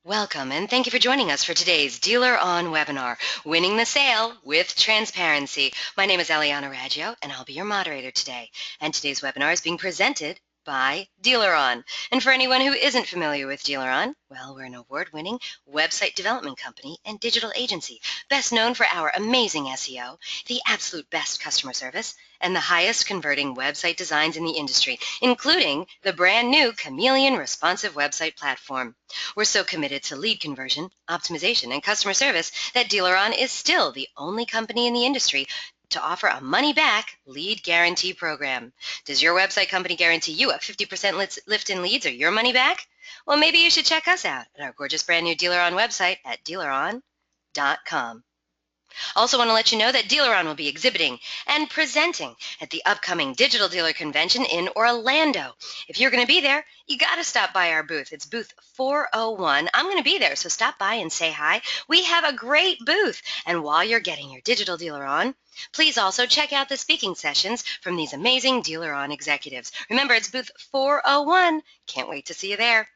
Welcome, and thank you for joining us for today's DealerOn webinar, Winning the Sale with Transparency. My name is Eliana Raggio, and I'll be your moderator today. And today's webinar is being presented by DealerOn. And for anyone who isn't familiar with DealerOn, well, we're an award-winning website development company and digital agency, best known for our amazing SEO, the absolute best customer service, and the highest converting website designs in the industry, including the brand new Chameleon responsive website platform. We're so committed to lead conversion, optimization, and customer service that DealerOn is still the only company in the industry to offer a money-back lead guarantee program. Does your website company guarantee you a 50% lift in leads or your money back? Well, maybe you should check us out at our gorgeous brand new DealerOn website at DealerOn.com. Also want to let you know that DealerOn will be exhibiting and presenting at the upcoming Digital Dealer Convention in Orlando. If you're going to be there, you got to stop by our booth. It's booth 401. I'm going to be there, so stop by and say hi. We have a great booth. And while you're getting your digital dealer on, please also check out the speaking sessions from these amazing DealerOn executives. Remember, it's booth 401. Can't wait to see you there.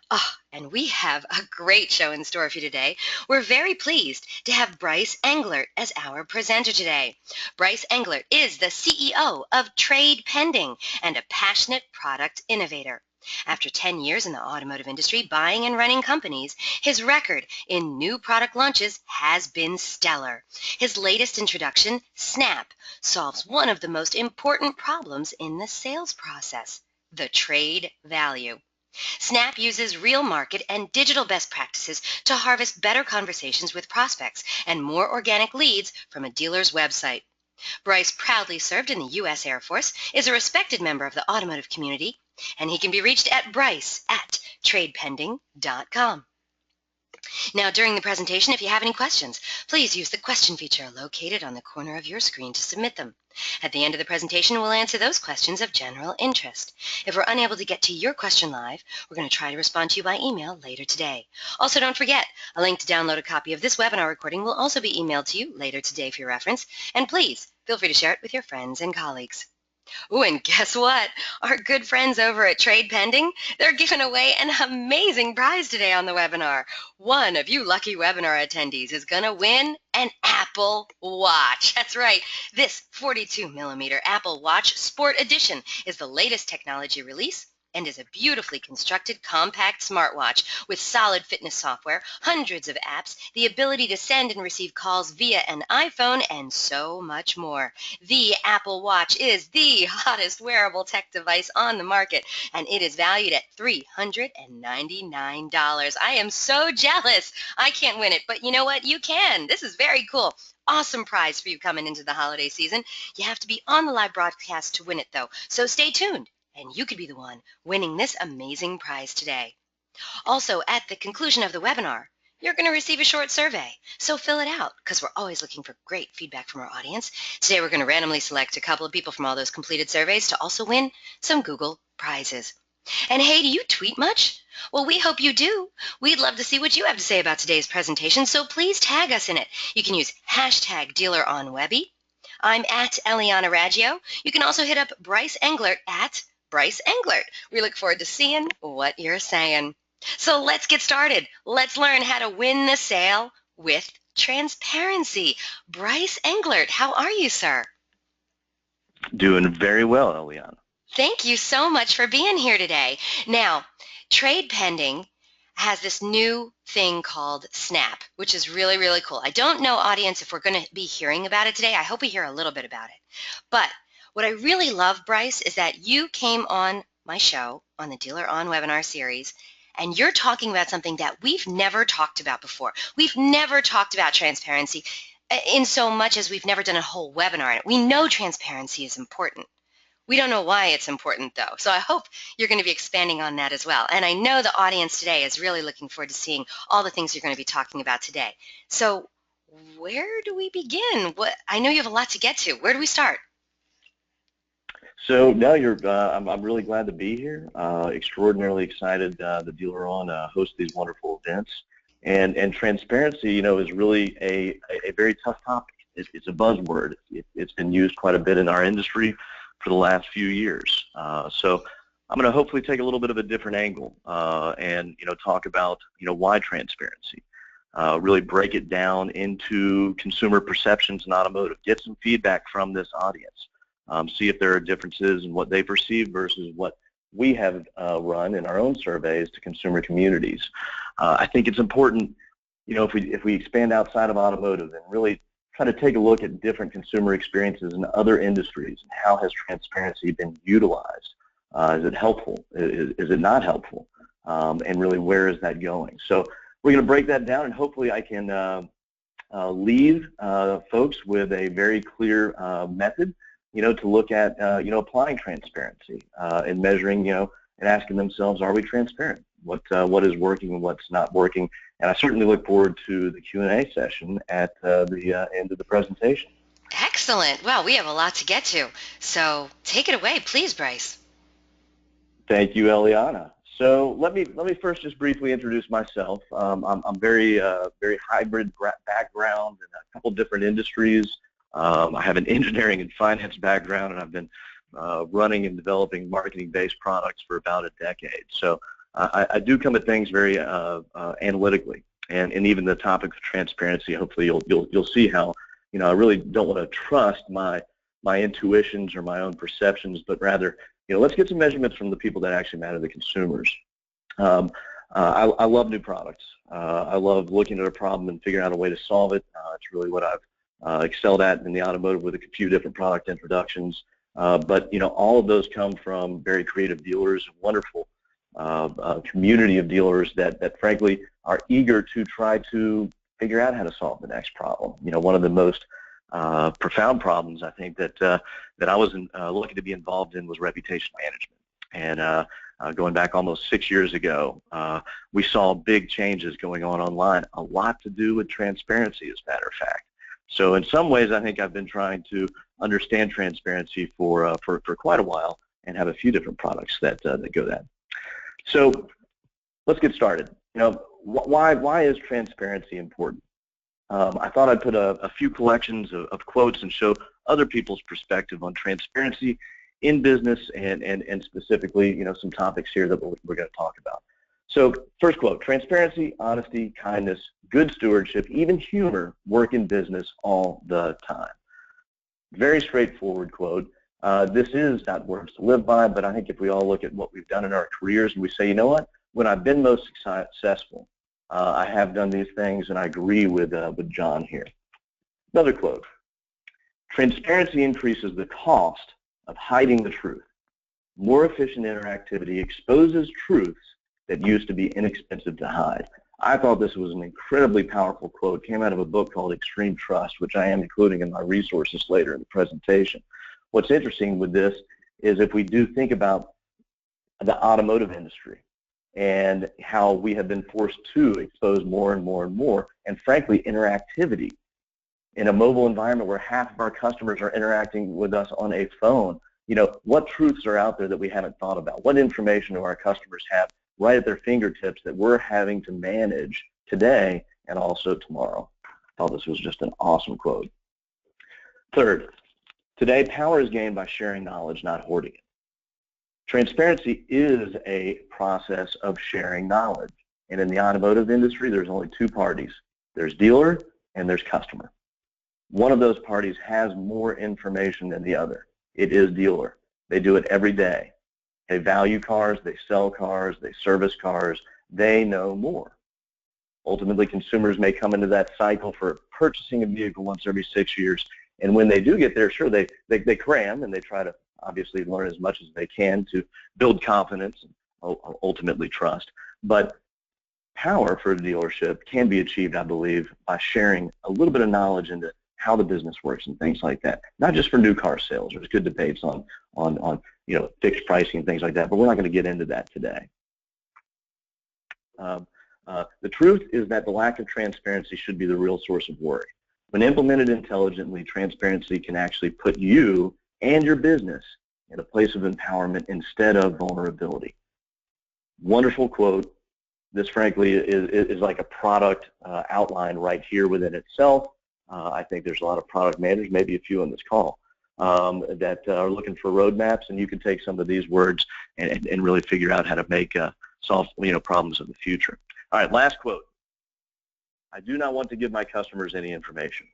Oh, and we have a great show in store for you today. We're very pleased to have Bryce Englert as our presenter today. Bryce Englert is the CEO of Trade Pending and a passionate product innovator. After 10 years in the automotive industry buying and running companies, his record in new product launches has been stellar. His latest introduction, Snap, solves one of the most important problems in the sales process, the trade value. Snap uses real market and digital best practices to harvest better conversations with prospects and more organic leads from a dealer's website. Bryce proudly served in the U.S. Air Force, is a respected member of the automotive community, and he can be reached at bryce@tradepending.com. Now, during the presentation, if you have any questions, please use the question feature located on the corner of your screen to submit them. At the end of the presentation, we'll answer those questions of general interest. If we're unable to get to your question live, we're going to try to respond to you by email later today. Also, don't forget, a link to download a copy of this webinar recording will also be emailed to you later today for your reference, and please feel free to share it with your friends and colleagues. Oh, and guess what? Our good friends over at Trade Pending, they're giving away an amazing prize today on the webinar. One of you lucky webinar attendees is going to win an Apple Watch. That's right. This 42mm Apple Watch Sport Edition is the latest technology release and is a beautifully constructed compact smartwatch with solid fitness software, hundreds of apps, the ability to send and receive calls via an iPhone, and so much more. The Apple Watch is the hottest wearable tech device on the market, and it is valued at $399. I am so jealous. I can't win it, but you know what? You can. This is very cool. Awesome prize for you coming into the holiday season. You have to be on the live broadcast to win it, though, so stay tuned, and you could be the one winning this amazing prize today. Also, at the conclusion of the webinar, you're going to receive a short survey, so fill it out because we're always looking for great feedback from our audience. Today, we're going to randomly select a couple of people from all those completed surveys to also win some Google prizes. And hey, do you tweet much? Well, we hope you do. We'd love to see what you have to say about today's presentation, so please tag us in it. You can use hashtag DealerOnWebby. I'm at Eliana Raggio. You can also hit up Bryce Englert at Bryce Englert. We look forward to seeing what you're saying. So let's get started. Let's learn how to win the sale with transparency. Bryce Englert, how are you, sir? Doing very well, Eliana. Thank you so much for being here today. Now, Trade Pending has this new thing called Snap, which is really, really cool. I don't know, audience, if we're going to be hearing about it today. I hope we hear a little bit about it. But what I really love, Bryce, is that you came on my show on the DealerOn webinar series, and you're talking about something that we've never talked about before. We've never talked about transparency in so much as we've never done a whole webinar on it. We know transparency is important. We don't know why it's important, though. So I hope you're going to be expanding on that as well. And I know the audience today is really looking forward to seeing all the things you're going to be talking about today. So where do we begin? I know you have a lot to get to. Where do we start? So now I'm really glad to be here. Extraordinarily excited that DealerOn hosts these wonderful events. And transparency, is really a very tough topic. It's a buzzword. It's been used quite a bit in our industry for the last few years. So I'm going to hopefully take a little bit of a different angle and talk about why transparency. Really break it down into consumer perceptions in automotive. Get some feedback from this audience. See if there are differences in what they perceive versus what we have run in our own surveys to consumer communities. I think it's important, if we expand outside of automotive and really try to take a look at different consumer experiences in other industries and how has transparency been utilized. Is it helpful? Is it not helpful? And really, where is that going? So we're going to break that down, and hopefully I can leave folks with a very clear method, to look at, applying transparency and measuring, and asking themselves, are we transparent? What is working and what's not working? And I certainly look forward to the Q&A session at the end of the presentation. Excellent. Well, we have a lot to get to. So take it away, please, Bryce. Thank you, Eliana. So let me first just briefly introduce myself. I'm very hybrid background in a couple different industries. I have an engineering and finance background, and I've been running and developing marketing-based products for about a decade. So I do come at things very analytically, and even the topic of transparency. Hopefully, you'll see how I really don't want to trust my intuitions or my own perceptions, but rather let's get some measurements from the people that actually matter, the consumers. I love new products. I love looking at a problem and figuring out a way to solve it. It's really what I've excelled at in the automotive with a few different product introductions. But all of those come from very creative dealers, a wonderful community of dealers that frankly are eager to try to figure out how to solve the next problem. One of the most profound problems I think that I was lucky to be involved in was reputation management. And going back almost 6 years ago, we saw big changes going on online, a lot to do with transparency, as a matter of fact. So in some ways, I think I've been trying to understand transparency for quite a while and have a few different products that go that. So let's get started. Why is transparency important? I thought I'd put a few collections of quotes and show other people's perspective on transparency in business and specifically, some topics here that we're going to talk about. So first quote, transparency, honesty, kindness, good stewardship, even humor work in business all the time. Very straightforward quote. This is not words to live by, but I think if we all look at what we've done in our careers and we say, you know what, when I've been most successful, I have done these things, and I agree with John here. Another quote, transparency increases the cost of hiding the truth. More efficient interactivity exposes truths that used to be inexpensive to hide. I thought this was an incredibly powerful quote. It came out of a book called Extreme Trust, which I am including in my resources later in the presentation. What's interesting with this is if we do think about the automotive industry and how we have been forced to expose more and more and more, and frankly, interactivity in a mobile environment where half of our customers are interacting with us on a phone. What truths are out there that we haven't thought about? What information do our customers have right at their fingertips that we're having to manage today and also tomorrow? I thought this was just an awesome quote. Third, today power is gained by sharing knowledge, not hoarding it. Transparency is a process of sharing knowledge. And in the automotive industry, there's only two parties. There's dealer and there's customer. One of those parties has more information than the other. It is dealer. They do it every day. They value cars, they sell cars, they service cars. They know more. Ultimately, consumers may come into that cycle for purchasing a vehicle once every 6 years. And when they do get there, sure, they cram and they try to obviously learn as much as they can to build confidence and ultimately trust. But power for a dealership can be achieved, I believe, by sharing a little bit of knowledge into how the business works and things like that. Not just for new car sales. There's good debates on fixed pricing and things like that, but we're not going to get into that today. The truth is that the lack of transparency should be the real source of worry. When implemented intelligently, transparency can actually put you and your business in a place of empowerment instead of vulnerability. Wonderful quote. This, frankly, is like a product outline right here within itself. I think there's a lot of product managers, maybe a few on this call, that are looking for roadmaps, and you can take some of these words and really figure out how to make solve problems of the future. All right, last quote. I do not want to give my customers any information.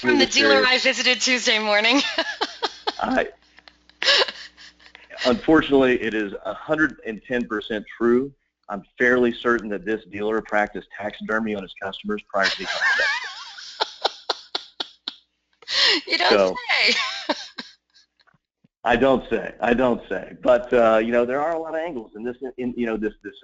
From the dealer serious. I visited Tuesday morning. Unfortunately, it is 110% true. I'm fairly certain that this dealer practiced taxidermy on his customers prior to becoming You don't say. I don't say. But there are a lot of angles in this. This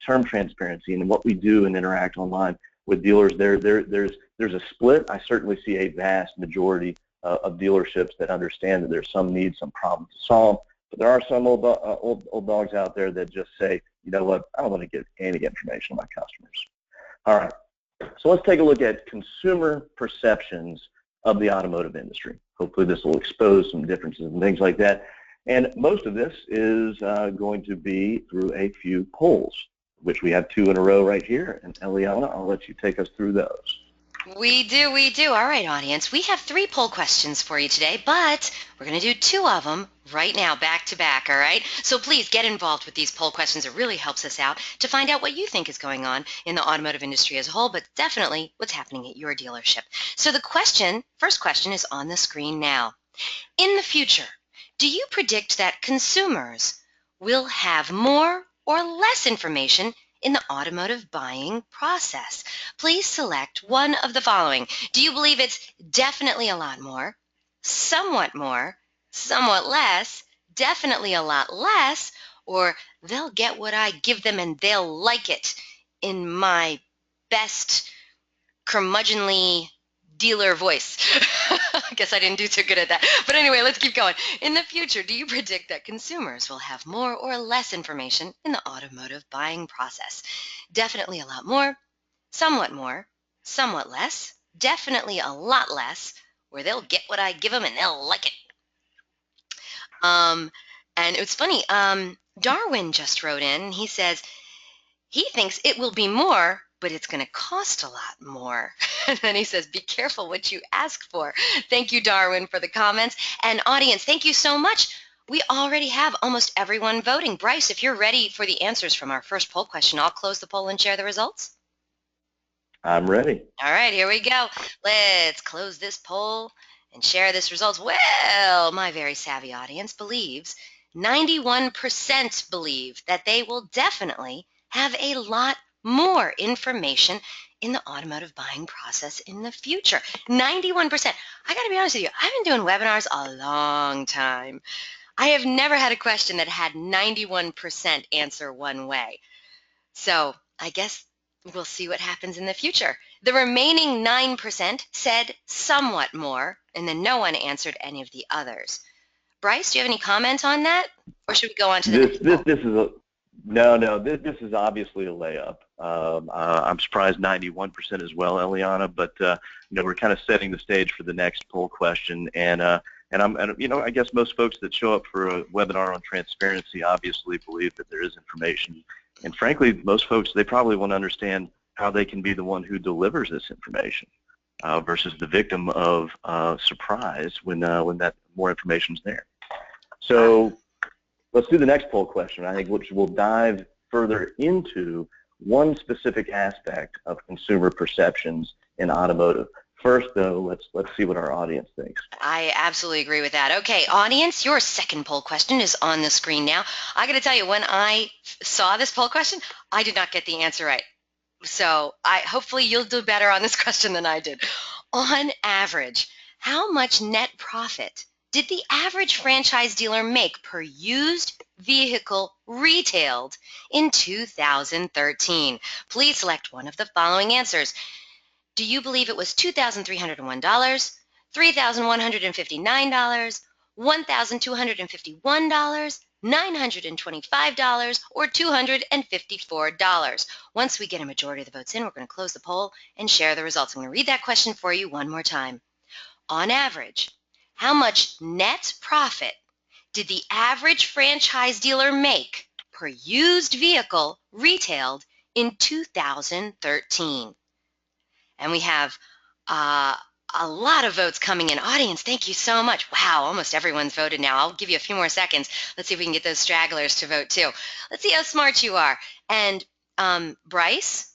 term transparency and what we do and interact online with dealers. There's a split. I certainly see a vast majority of dealerships that understand that there's some needs, some problems to solve. But there are some old dogs out there that just say, you know what, I don't want to give any information to my customers. All right, so let's take a look at consumer perceptions of the automotive industry. Hopefully this will expose some differences and things like that. And most of this is going to be through a few polls, which we have 2 in a row right here. And Eliana, I'll let you take us through those. We do. All right, audience. We have 3 poll questions for you today, but we're going to do 2 of them right now, back to back, all right? So please get involved with these poll questions. It really helps us out to find out what you think is going on in the automotive industry as a whole, but definitely what's happening at your dealership. So the first question is on the screen now. In the future, do you predict that consumers will have more or less information in the automotive buying process? Please select one of the following. Do you believe it's definitely a lot more, somewhat less, definitely a lot less, or they'll get what I give them and they'll like it in my best curmudgeonly dealer voice? I guess I didn't do too good at that. But anyway, let's keep going. In the future, do you predict that consumers will have more or less information in the automotive buying process? Definitely a lot more, somewhat less, definitely a lot less, where they'll get what I give them and they'll like it. And it's funny, Darwin just wrote in, he says he thinks it will be more, but it's going to cost a lot more. And then he says, be careful what you ask for. Thank you, Darwin, for the comments. And audience, thank you so much. We already have almost everyone voting. Bryce, if you're ready for the answers from our first poll question, I'll close the poll and share the results. I'm ready. All right, here we go. Let's close this poll and share this results. Well, my very savvy audience believes 91% believe that they will definitely have a lot more information in the automotive buying process in the future. 91%. I got to be honest with you, I've been doing webinars a long time. I have never had a question that had 91% answer one way. So I guess we'll see what happens in the future. The remaining 9% said somewhat more, and then no one answered any of the others. Bryce, do you have any comment on that? Or should we go on to the next poll? This is obviously a layup. I'm surprised 91% as well, Eliana, but we're kind of setting the stage for the next poll question, and I guess most folks that show up for a webinar on transparency obviously believe that there is information, and frankly, most folks, they probably want to understand how they can be the one who delivers this information versus the victim of surprise when that more information is there. So let's do the next poll question, I think, which will dive further into one specific aspect of consumer perceptions in automotive. First, though, let's see what our audience thinks. I absolutely agree with that. Okay, audience, your second poll question is on the screen now. I got to tell you, when I saw this poll question, I did not get the answer right. So hopefully you'll do better on this question than I did. On average, how much net profit did the average franchise dealer make per used vehicle retailed in 2013? Please select one of the following answers. Do you believe it was $2,301, $3,159, $1,251, $925, or $254? Once we get a majority of the votes in, we're going to close the poll and share the results. I'm going to read that question for you one more time. On average, how much net profit did the average franchise dealer make per used vehicle retailed in 2013? And we have A lot of votes coming in. Audience, thank you so much. Wow, almost everyone's voted now. I'll give you a few more seconds. Let's see if we can get those stragglers to vote too. Let's see how smart you are. And Bryce,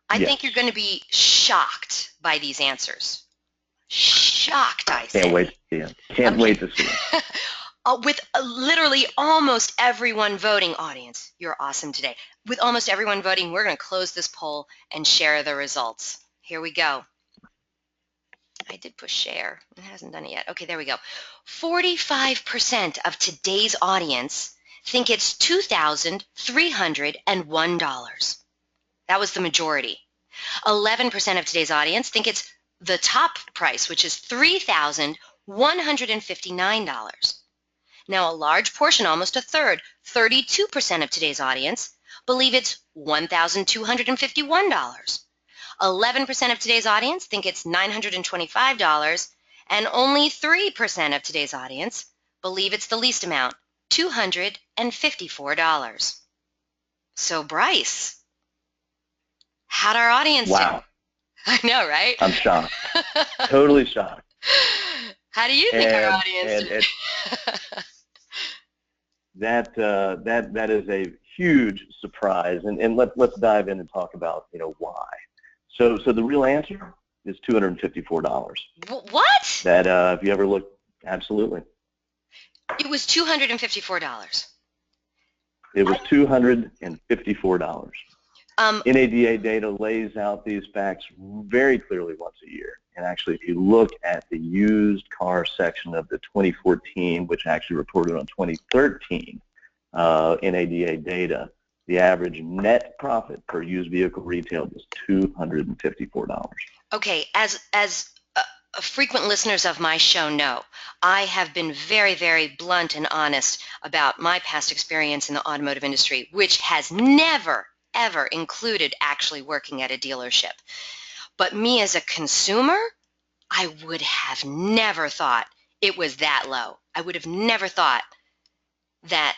I Yes. think you're going to be shocked by these answers. Shocked, I Can't say. wait to see it. Can't wait to see it. With literally almost everyone voting, audience, you're awesome today. With almost everyone voting, we're going to close this poll and share the results. Here we go. I did push share. It hasn't done it yet. Okay, there we go. 45% of today's audience think it's $2,301. That was the majority. 11% of today's audience think it's the top price, which is $3,159. Now, a large portion, almost a third, 32% of today's audience believe it's $1,251. 11% of today's audience think it's $925, and only 3% of today's audience believe it's the least amount, $254. So, Bryce, how'd our audience do? Wow. I know, right? I'm shocked. Totally shocked. How do you think our audience did? That is a huge surprise, and let's dive in and talk about why. So the real answer is $254. What? That if you ever look, absolutely. It was $254. It was $254. NADA data lays out these facts very clearly once a year. And actually, if you look at the used car section of the 2014, which actually reported on 2013 NADA data, the average net profit per used vehicle retail was $254. Okay, as frequent listeners of my show know, I have been very, very blunt and honest about my past experience in the automotive industry, which has never, ever included actually working at a dealership. But me as a consumer, I would have never thought it was that low. I would have never thought that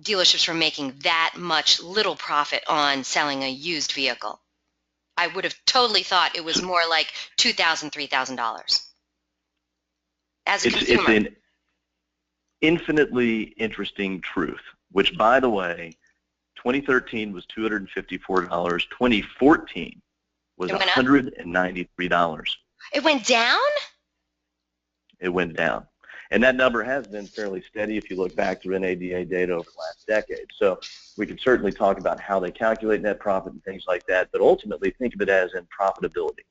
dealerships were making that much little profit on selling a used vehicle. I would have totally thought it was more like $2,000, $3,000 as a consumer. It's an infinitely interesting truth, which, by the way, 2013 was $254. 2014 was $193. It went down? It went down. And that number has been fairly steady if you look back through NADA data over the last decade. So we could certainly talk about how they calculate net profit and things like that, but ultimately think of it as in profitability.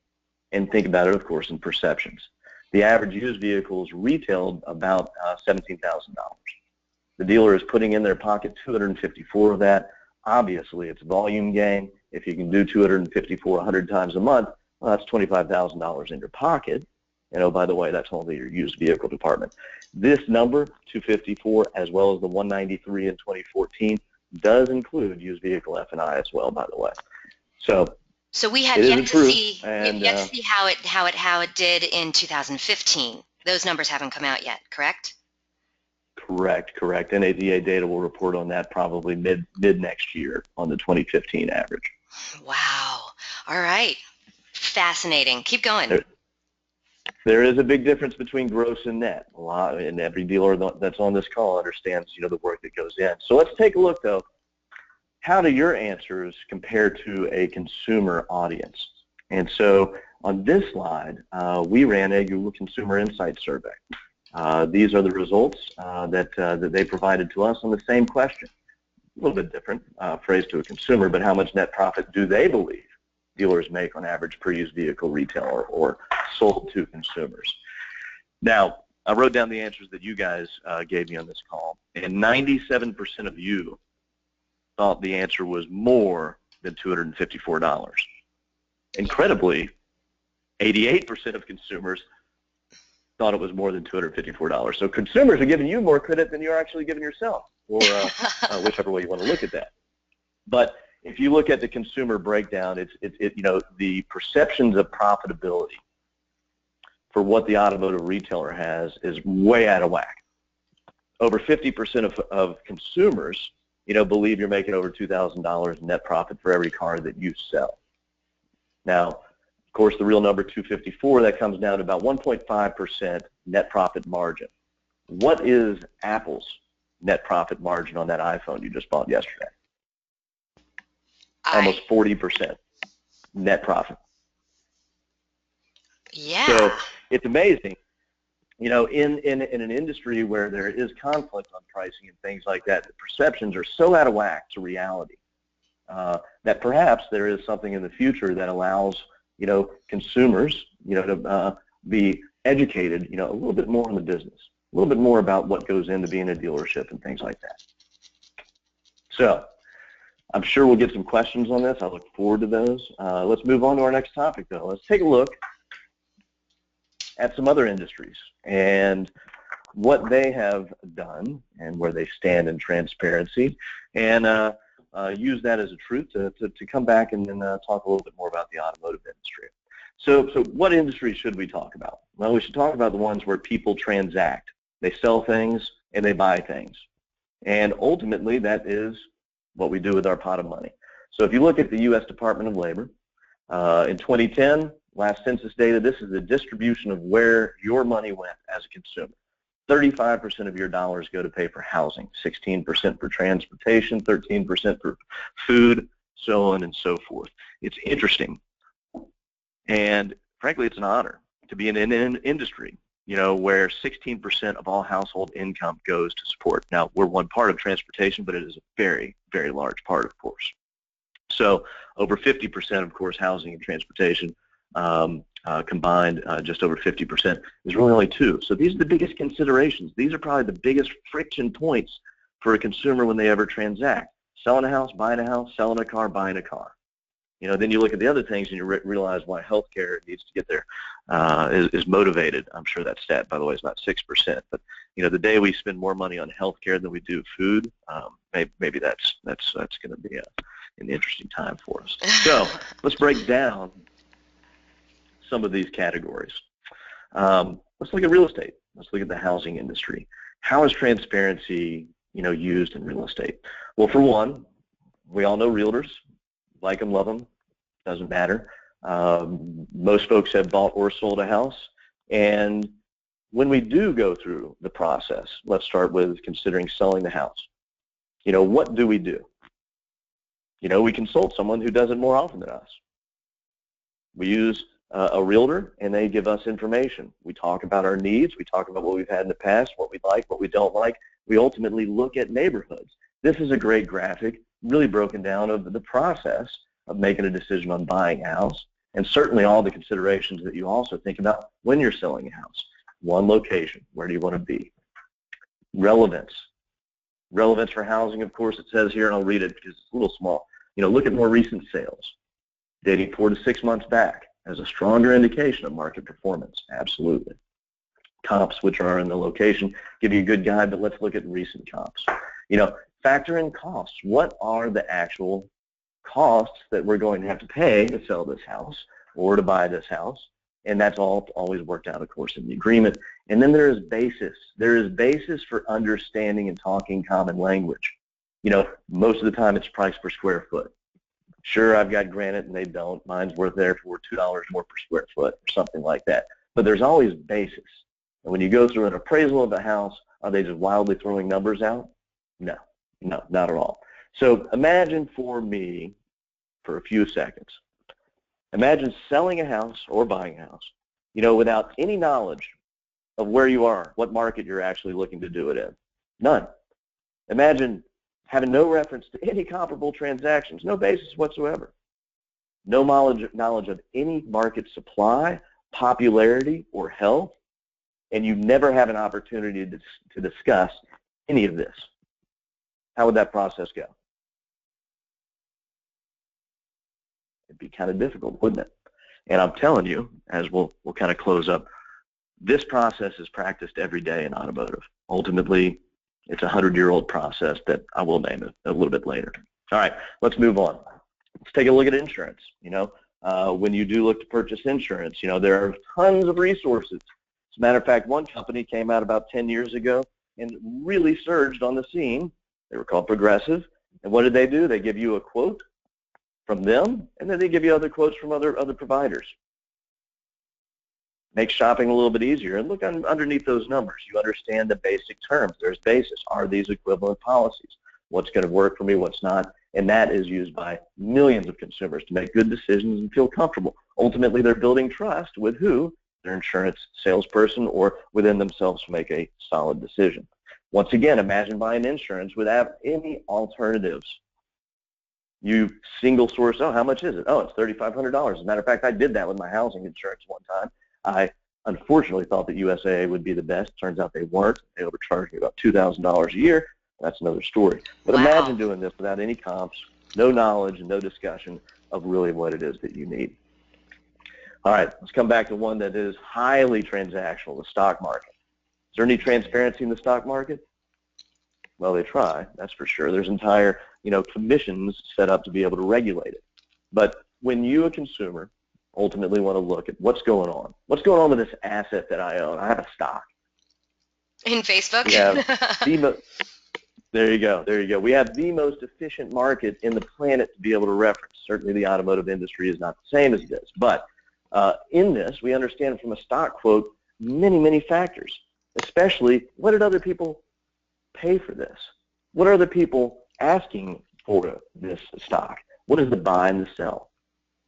And think about it, of course, in perceptions. The average used vehicles retailed about $17,000. The dealer is putting in their pocket $254 of that. Obviously, it's a volume game. If you can do $254 100 times a month, well, that's $25,000 in your pocket. And oh, by the way, that's only your used vehicle department. This number, 254, as well as the 193 in 2014, does include used vehicle F&I as well, by the way. So we have yet to see how it did in 2015. Those numbers haven't come out yet, correct? Correct. NADA data will report on that probably mid next year on the 2015 average. Wow. All right. Fascinating. Keep going. There is a big difference between gross and net. And every dealer that's on this call understands, the work that goes in. So let's take a look, though. How do your answers compare to a consumer audience? And so on this slide, we ran a Google Consumer Insight survey. These are the results that they provided to us on the same question. A little bit different phrase to a consumer, but how much net profit do they believe dealers make on average per used vehicle retail or sold to consumers? Now, I wrote down the answers that you guys gave me on this call, and 97% of you thought the answer was more than $254. Incredibly, 88% of consumers thought it was more than $254. So consumers are giving you more credit than you're actually giving yourself, or whichever way you want to look at that. But if you look at the consumer breakdown, the perceptions of profitability for what the automotive retailer has is way out of whack. Over 50% of consumers, believe you're making over $2,000 net profit for every car that you sell. Now, course, the real number 254, that comes down to about 1.5% net profit margin. What is Apple's net profit margin on that iPhone you just bought yesterday? Almost 40% net profit. Yeah. So it's amazing, you know, in an industry where there is conflict on pricing and things like that, the perceptions are so out of whack to reality that perhaps there is something in the future that allows, you know, consumers, you know, to be educated, you know, a little bit more in the business, a little bit more about what goes into being a dealership and things like that. So I'm sure we'll get some questions on this. I look forward to those. Let's move on to our next topic, though. Let's take a look at some other industries and what they have done and where they stand in transparency, and use that as a truth to come back and then talk a little bit more about the automotive industry. So what industry should we talk about? Well, we should talk about the ones where people transact. They sell things and they buy things. And ultimately, that is what we do with our pot of money. So if you look at the U.S. Department of Labor, in 2010, last census data, this is the distribution of where your money went as a consumer. 35% of your dollars go to pay for housing, 16% for transportation, 13% for food, so on and so forth. It's interesting. And frankly, it's an honor to be in an industry, you know, where 16% of all household income goes to support. Now, we're one part of transportation, but it is a very, very large part, of course. So over 50%, of course, housing and transportation combined, just over 50%, is really only 2. So these are the biggest considerations. These are probably the biggest friction points for a consumer when they ever transact. Selling a house, buying a house, selling a car, buying a car. You know, then you look at the other things and you realize why healthcare needs to get there, is motivated. I'm sure that stat, by the way, is not 6%. But you know, the day we spend more money on healthcare than we do food, maybe that's going to be an interesting time for us. So let's break down some of these categories. Let's look at real estate. Let's look at the housing industry. How is transparency, you know, used in real estate? Well, for one, we all know realtors. Like them, love them, doesn't matter. Most folks have bought or sold a house, and when we do go through the process, let's start with considering selling the house. You know, what do? You know, we consult someone who does it more often than us. We use a realtor, and they give us information. We talk about our needs. We talk about what we've had in the past, what we like, what we don't like. We ultimately look at neighborhoods. This is a great graphic, really broken down of the process of making a decision on buying a house, and certainly all the considerations that you also think about when you're selling a house. One, location. Where do you want to be? Relevance. Relevance for housing, of course, it says here, and I'll read it because it's a little small. You know, look at more recent sales, dating 4 to 6 months back, as a stronger indication of market performance. Absolutely. Comps, which are in the location, give you a good guide, but let's look at recent comps. You know, factor in costs. What are the actual costs that we're going to have to pay to sell this house or to buy this house? And that's all always worked out, of course, in the agreement. And then there is basis. There is basis for understanding and talking common language. You know, most of the time it's price per square foot. Sure, I've got granite and they don't. Mine's worth therefore $2 more per square foot or something like that. But there's always basis. And when you go through an appraisal of a house, are they just wildly throwing numbers out? No, not at all. So imagine for me, for a few seconds, imagine selling a house or buying a house, you know, without any knowledge of where you are, what market you're actually looking to do it in. None. Imagine having no reference to any comparable transactions, no basis whatsoever. No knowledge of any market supply, popularity, or health, and you never have an opportunity to discuss any of this. How would that process go? It'd be kind of difficult, wouldn't it? And I'm telling you, as we'll kind of close up, this process is practiced every day in automotive. Ultimately, it's a 100-year-old process that I will name it a little bit later. All right, let's move on. Let's take a look at insurance. You know, when you do look to purchase insurance, you know, there are tons of resources. As a matter of fact, one company came out about 10 years ago and really surged on the scene. They were called Progressive. And what did they do? They give you a quote from them, and then they give you other quotes from other providers. Makes shopping a little bit easier. And look underneath those numbers. You understand the basic terms. There's basis. Are these equivalent policies? What's going to work for me? What's not? And that is used by millions of consumers to make good decisions and feel comfortable. Ultimately, they're building trust with who? Their insurance salesperson, or within themselves to make a solid decision. Once again, imagine buying insurance without any alternatives. You single source, oh, how much is it? Oh, it's $3,500. As a matter of fact, I did that with my housing insurance one time. I unfortunately thought that USAA would be the best. Turns out they weren't. They overcharged me about $2,000 a year. That's another story. But Wow. Imagine doing this without any comps, no knowledge, and no discussion of really what it is that you need. All right, let's come back to one that is highly transactional, the stock market. Is there any transparency in the stock market? Well, they try, that's for sure. There's entire, commissions set up to be able to regulate it. But when you, a consumer, ultimately want to look at what's going on with this asset that I own, I have a stock. In Facebook? We have there you go. We have the most efficient market in the planet to be able to reference. Certainly the automotive industry is not the same as this, but in this, we understand from a stock quote many, many factors, especially what did other people pay for this? What are other people asking for this stock? What is the buy and the sell?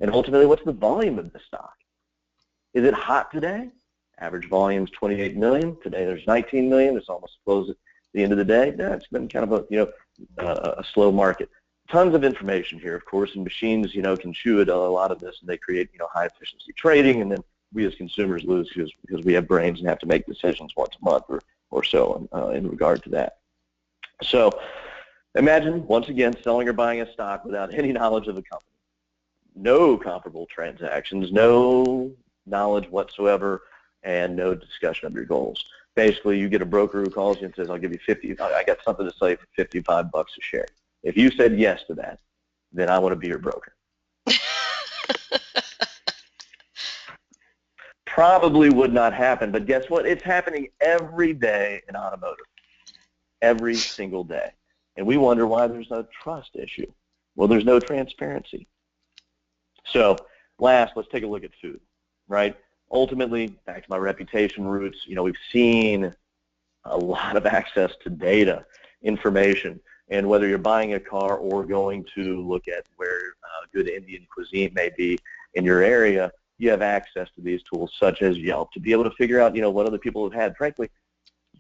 And ultimately, what's the volume of the stock? Is it hot today? Average volume is 28 million. Today there's 19 million. It's almost closed at the end of the day. Yeah, it's been kind of a slow market. Tons of information here, of course, and machines, can chew at a lot of this, and they create, high efficiency trading, and then we as consumers lose because we have brains and have to make decisions once a month or so in regard to that. So imagine, once again, selling or buying a stock without any knowledge of the company. No comparable transactions, no knowledge whatsoever, and no discussion of your goals. Basically, you get a broker who calls you and says, I'll give you I got something to say for $55 a share. If you said yes to that, then I want to be your broker. Probably would not happen, but guess what? It's happening every day in automotive, every single day. And we wonder why there's no trust issue. Well, there's no transparency. So last, let's take a look at food, right? Ultimately, back to my reputation roots, we've seen a lot of access to data, information, and whether you're buying a car or going to look at where good Indian cuisine may be in your area, you have access to these tools such as Yelp to be able to figure out, what other people have had. Frankly,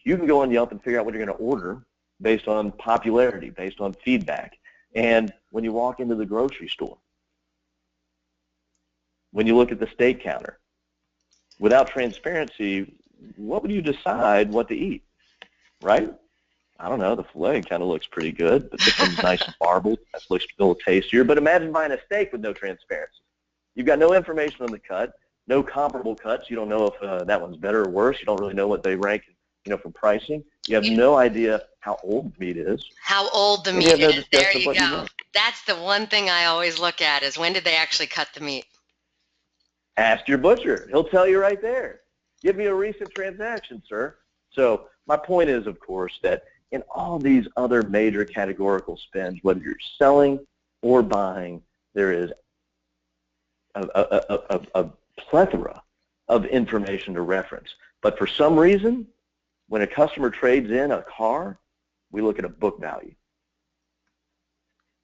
you can go on Yelp and figure out what you're going to order based on popularity, based on feedback. And when you walk into the grocery store, when you look at the steak counter, without transparency, what would you decide what to eat, right? I don't know, the filet kind of looks pretty good, but this one's nice and marbled. That looks a little tastier. But imagine buying a steak with no transparency. You've got no information on the cut, no comparable cuts. You don't know if that one's better or worse. You don't really know what they rank, from pricing. You have no idea how old the meat is. How old the meat is. There you go. That's the one thing I always look at is when did they actually cut the meat? Ask your butcher. He'll tell you right there. Give me a recent transaction, sir. So my point is, of course, that in all these other major categorical spends, whether you're selling or buying, there is a plethora of information to reference. But for some reason, when a customer trades in a car, we look at a book value.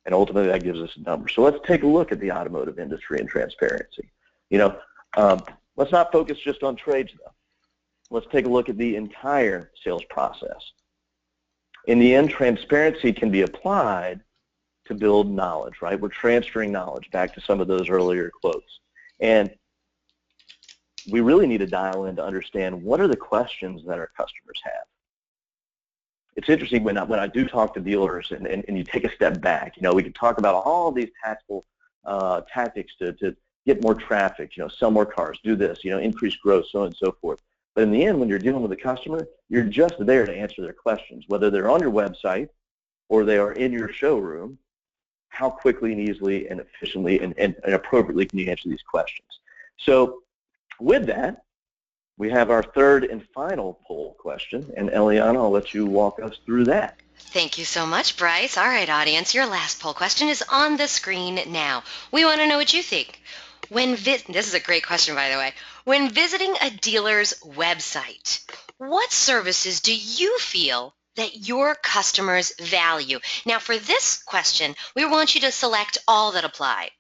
And ultimately, that gives us a number. So let's take a look at the automotive industry and transparency. Let's not focus just on trades, though. Let's take a look at the entire sales process. In the end, transparency can be applied to build knowledge, right? We're transferring knowledge back to some of those earlier quotes. And we really need to dial in to understand what are the questions that our customers have. It's interesting when I do talk to dealers and you take a step back, we can talk about all these tactical tactics to get more traffic, sell more cars, do this, increase growth, so on and so forth. But in the end, when you're dealing with a customer, you're just there to answer their questions, whether they're on your website or they are in your showroom. How quickly and easily and efficiently and appropriately can you answer these questions? So with that, we have our third and final poll question, and Eliana, I'll let you walk us through that. Thank you so much, Bryce. All right, audience, your last poll question is on the screen now. We want to know what you think. This is a great question, by the way. When visiting a dealer's website, what services do you feel that your customers value? Now, for this question, we want you to select all that apply.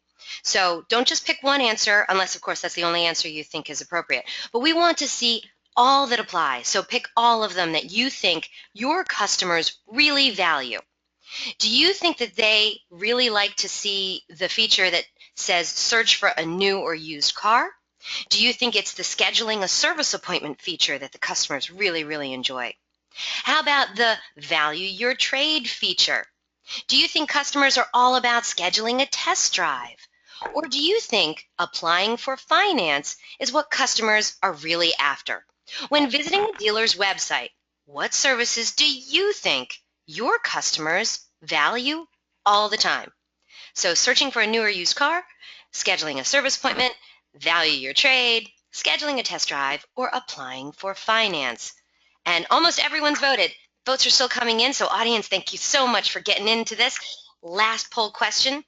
So don't just pick one answer, unless, of course, that's the only answer you think is appropriate. But we want to see all that apply. So pick all of them that you think your customers really value. Do you think that they really like to see the feature that says search for a new or used car? Do you think it's the scheduling a service appointment feature that the customers really, really enjoy? How about the value your trade feature? Do you think customers are all about scheduling a test drive? Or do you think applying for finance is what customers are really after? When visiting a dealer's website, what services do you think your customers value all the time? So searching for a new or used car, scheduling a service appointment, value your trade, scheduling a test drive, or applying for finance. And almost everyone's voted. Votes are still coming in, so audience, thank you so much for getting into this last poll question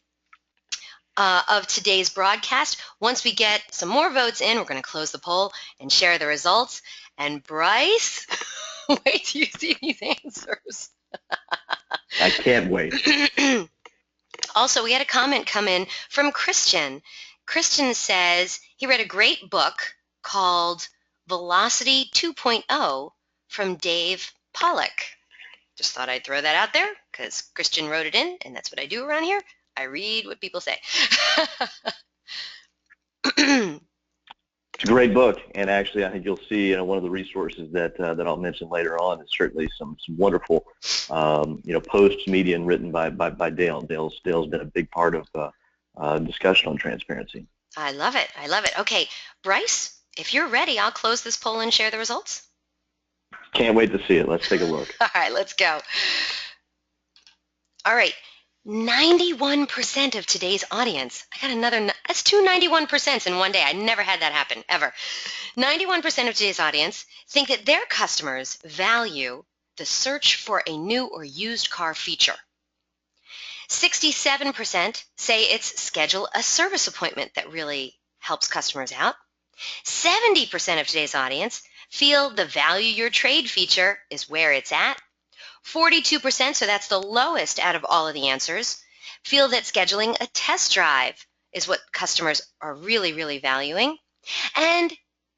of today's broadcast. Once we get some more votes in, we're going to close the poll and share the results. And Bryce, wait till you see these answers. I can't wait. Also, we had a comment come in from Christian. Christian says he read a great book called Velocity 2.0 from Dave Pollock. Just thought I'd throw that out there because Christian wrote it in, and that's what I do around here. I read what people say. It's a great book, and actually, I think you'll see one of the resources that I'll mention later on is certainly some wonderful posts, media, and written by Dale. Dale's been a big part of discussion on transparency. I love it. I love it. Okay, Bryce, if you're ready, I'll close this poll and share the results. Can't wait to see it. Let's take a look. All right, let's go. All right. 91% of today's audience, I got another, that's two 91% in one day. I never had that happen, ever. 91% of today's audience think that their customers value the search for a new or used car feature. 67% say it's schedule a service appointment that really helps customers out. 70% of today's audience feel the value your trade feature is where it's at. 42%, so that's the lowest out of all of the answers, feel that scheduling a test drive is what customers are really, really valuing. And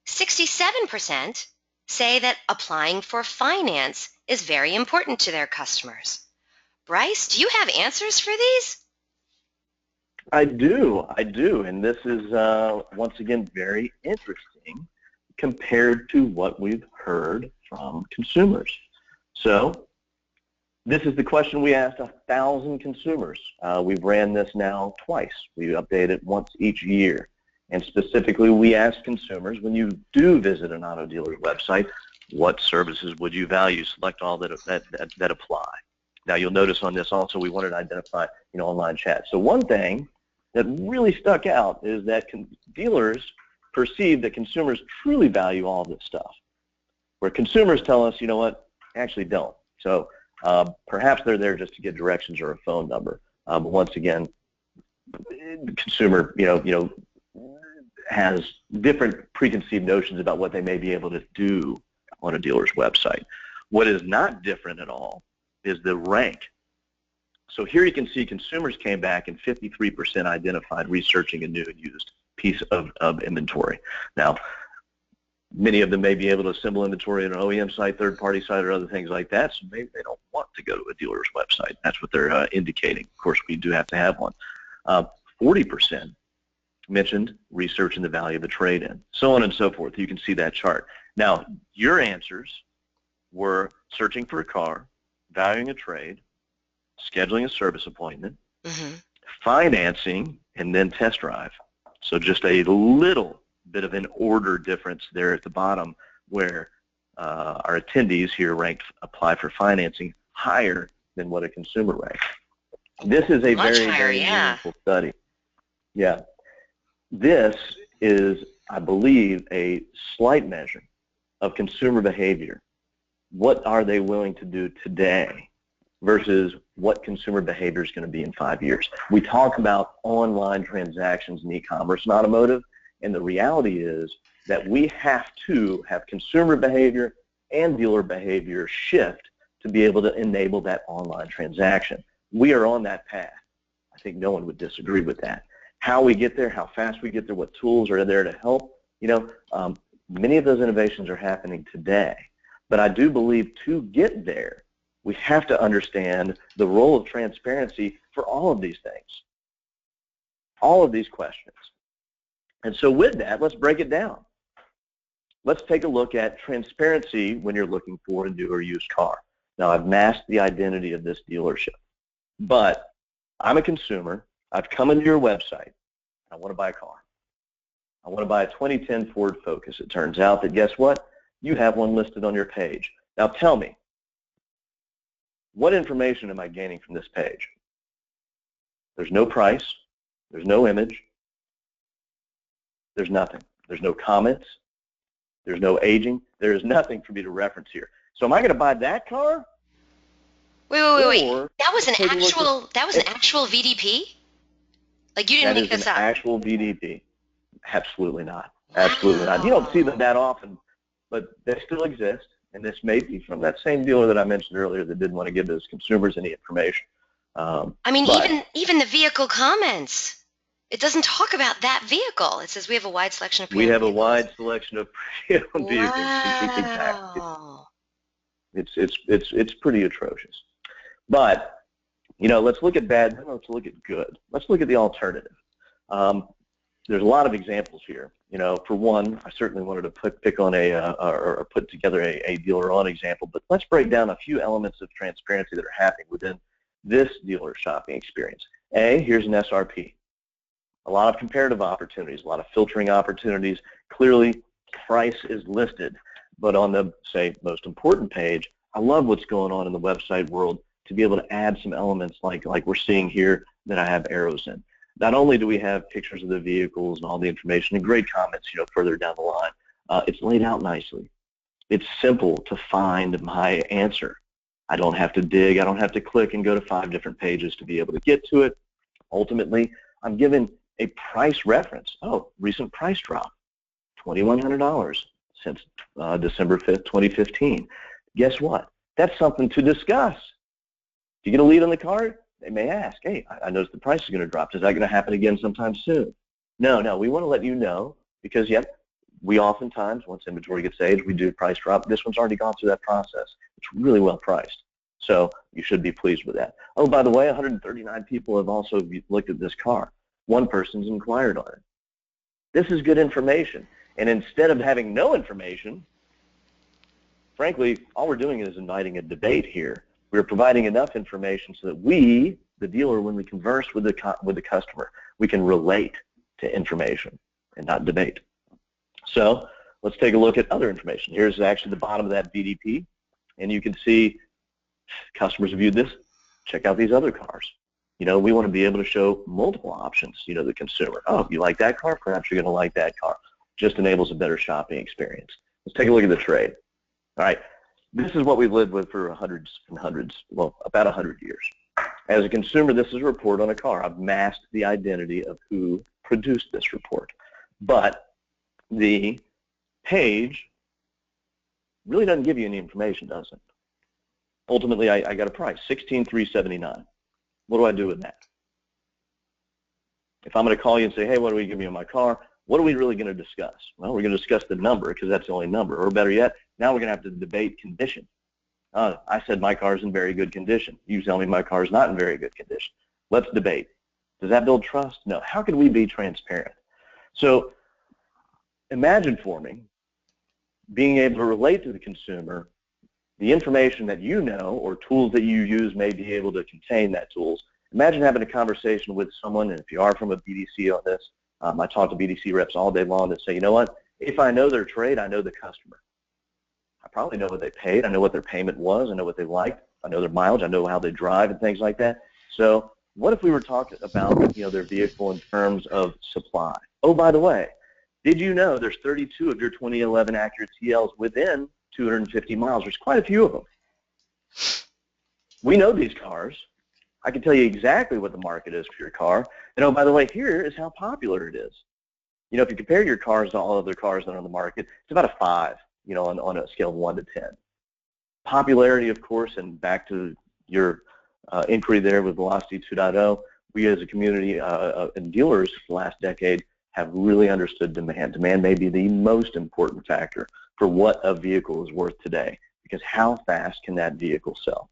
67% say that applying for finance is very important to their customers. Bryce, do you have answers for these? I do, and this is once again very interesting compared to what we've heard from consumers. So this is the question we asked 1,000 consumers. We've ran this now twice. We update it once each year. And specifically, we asked consumers, when you do visit an auto dealer's website, what services would you value? Select all that apply. Now, you'll notice on this also, we wanted to identify online chat. So one thing that really stuck out is that dealers perceive that consumers truly value all this stuff, where consumers tell us, you know what, actually don't. So perhaps they're there just to get directions or a phone number. But once again, the consumer, has different preconceived notions about what they may be able to do on a dealer's website. What is not different at all is the rank. So here you can see consumers came back and 53% identified researching a new and used piece of inventory. Now, many of them may be able to assemble inventory on an OEM site, third-party site, or other things like that, so maybe they don't want to go to a dealer's website. That's what they're indicating. Of course, we do have to have one. 40% mentioned researching the value of a trade-in, so on and so forth. You can see that chart. Now, your answers were searching for a car, valuing a trade, scheduling a service appointment, financing, and then test drive. So just a little bit of an order difference there at the bottom, where our attendees here ranked apply for financing higher than what a consumer ranked. This is a very meaningful study. Yeah. This is, I believe, a slight measure of consumer behavior. What are they willing to do today versus what consumer behavior is going to be in 5 years. We talk about online transactions in e-commerce and automotive, and the reality is that we have to have consumer behavior and dealer behavior shift to be able to enable that online transaction. We are on that path. I think no one would disagree with that. How we get there, how fast we get there, what tools are there to help, many of those innovations are happening today. But I do believe to get there, we have to understand the role of transparency for all of these things, all of these questions. And so with that, let's break it down. Let's take a look at transparency when you're looking for a new or used car. Now, I've masked the identity of this dealership, but I'm a consumer. I've come into your website. I want to buy a car. I want to buy a 2010 Ford Focus. It turns out that, guess what? You have one listed on your page. Now tell me, what information am I gaining from this page? There's no price. There's no image. There's nothing. There's no comments. There's no aging. There is nothing for me to reference here. So am I going to buy that car? Wait. That was an actual VDP? Like, you didn't make this up? That is an actual VDP. Absolutely not. Absolutely not. You don't see them that often, but they still exist. And this may be from that same dealer that I mentioned earlier that didn't want to give those consumers any information. Even the vehicle comments. It doesn't talk about that vehicle. It says we have a wide selection of pre-owned vehicles. We have a wide selection of pre-owned vehicles. Wow. Exactly. It's pretty atrocious. But, let's look at bad, let's look at good. Let's look at the alternative. There's a lot of examples here. For one, I certainly wanted to put together a DealerOn example, but let's break down a few elements of transparency that are happening within this dealer shopping experience. Here's an SRP. A lot of comparative opportunities, a lot of filtering opportunities. Clearly, price is listed, but on the, say, most important page, I love what's going on in the website world to be able to add some elements like we're seeing here that I have arrows in. Not only do we have pictures of the vehicles and all the information and great comments, further down the line, it's laid out nicely. It's simple to find my answer. I don't have to dig. I don't have to click and go to 5 different pages to be able to get to it. Ultimately, I'm given a price reference. Recent price drop, $2,100 since December 5th, 2015. Guess what? That's something to discuss. Do you get a lead on the card? They may ask, hey, I noticed the price is going to drop. Is that going to happen again sometime soon? No, we want to let you know because, we oftentimes, once inventory gets aged, we do price drop. This one's already gone through that process. It's really well priced. So you should be pleased with that. By the way, 139 people have also looked at this car. One person's inquired on it. This is good information. And instead of having no information, frankly, all we're doing is inviting a debate here. We're providing enough information so that we, the dealer, when we converse with the customer, we can relate to information and not debate. So let's take a look at other information. Here's actually the bottom of that VDP, and you can see customers have viewed this. Check out these other cars. We want to be able to show multiple options, the consumer. You like that car? Perhaps you're going to like that car. Just enables a better shopping experience. Let's take a look at the trade. All right. This is what we've lived with for hundreds and hundreds, about 100 years. As a consumer, this is a report on a car. I've masked the identity of who produced this report. But the page really doesn't give you any information, does it? Ultimately, I got a price, $16,379. What do I do with that? If I'm going to call you and say, hey, what do you give me on my car? What are we really going to discuss? Well, we're going to discuss the number because that's the only number. Or better yet, now we're going to have to debate condition. I said my car is in very good condition. You tell me my car is not in very good condition. Let's debate. Does that build trust? No. How can we be transparent? So imagine for me being able to relate to the consumer the information that you know or tools that you use may be able to contain that tools. Imagine having a conversation with someone, and if you are from a BDC on this, I talk to BDC reps all day long that say, you know what, if I know their trade, I know the customer. I probably know what they paid. I know what their payment was. I know what they liked. I know their mileage. I know how they drive and things like that. So what if we were talking about their vehicle in terms of supply? By the way, did you know there's 32 of your 2011 Acura TLs within 250 miles? There's quite a few of them. We know these cars. I can tell you exactly what the market is for your car. And oh, by the way, here is how popular it is. If you compare your cars to all other cars that are on the market, it's about a 5, on a scale of 1 to 10. Popularity, of course, and back to your inquiry there with Velocity 2.0, we as a community and dealers the last decade have really understood demand. Demand may be the most important factor for what a vehicle is worth today, because how fast can that vehicle sell?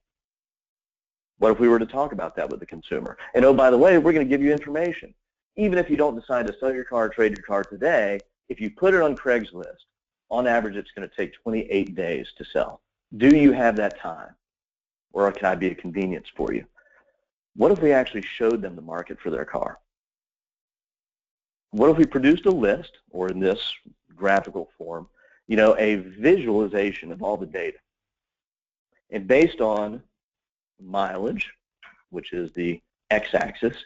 What if we were to talk about that with the consumer? And oh, by the way, we're going to give you information. Even if you don't decide to sell your car or trade your car today, if you put it on Craigslist, on average it's going to take 28 days to sell. Do you have that time? Or can I be a convenience for you? What if we actually showed them the market for their car? What if we produced a list, or in this graphical form, a visualization of all the data? And based on mileage, which is the x-axis,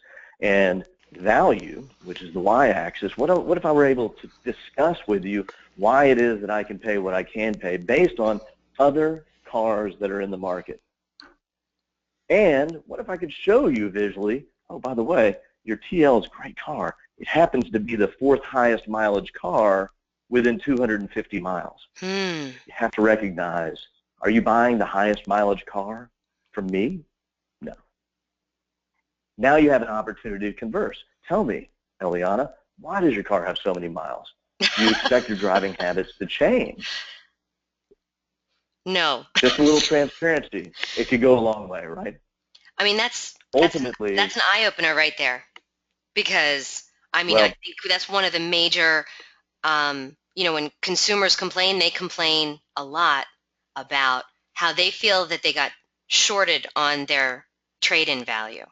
and value, which is the y-axis, what if I were able to discuss with you why it is that I can pay what I can pay based on other cars that are in the market? And what if I could show you visually, oh, by the way, your TL is a great car. It happens to be the 4th highest mileage car within 250 miles. You have to recognize, are you buying the highest mileage car from me? No. Now you have an opportunity to converse. Tell me, Eliana, why does your car have so many miles? Do you expect your driving habits to change? No. Just a little transparency. It could go a long way, right? I mean, that's ultimately that's an eye-opener right there, because I mean, I think that's one of the major, when consumers complain, they complain a lot about how they feel that they got shorted on their trade-in value.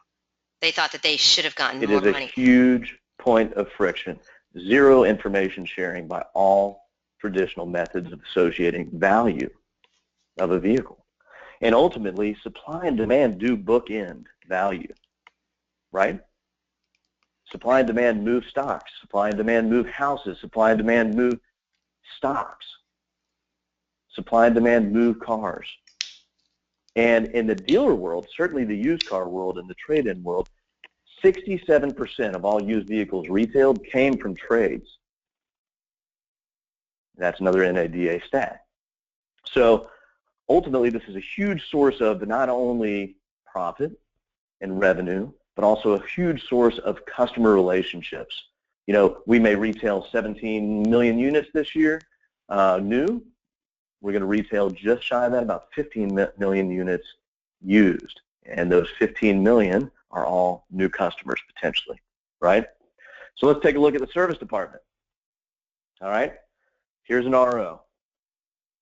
They thought that they should have gotten more money. It is a huge point of friction. Zero information sharing by all traditional methods of associating value of a vehicle. And ultimately, supply and demand do bookend value, right? Supply and demand move stocks. Supply and demand move houses. Supply and demand move stocks. Supply and demand move cars. And in the dealer world, certainly the used car world and the trade-in world, 67% of all used vehicles retailed came from trades. That's another NADA stat. So ultimately, this is a huge source of not only profit and revenue, but also a huge source of customer relationships. We may retail 17 million units this year, new. We're going to retail just shy of that, about 15 million units used. And those 15 million are all new customers potentially, right? So let's take a look at the service department. All right, here's an RO.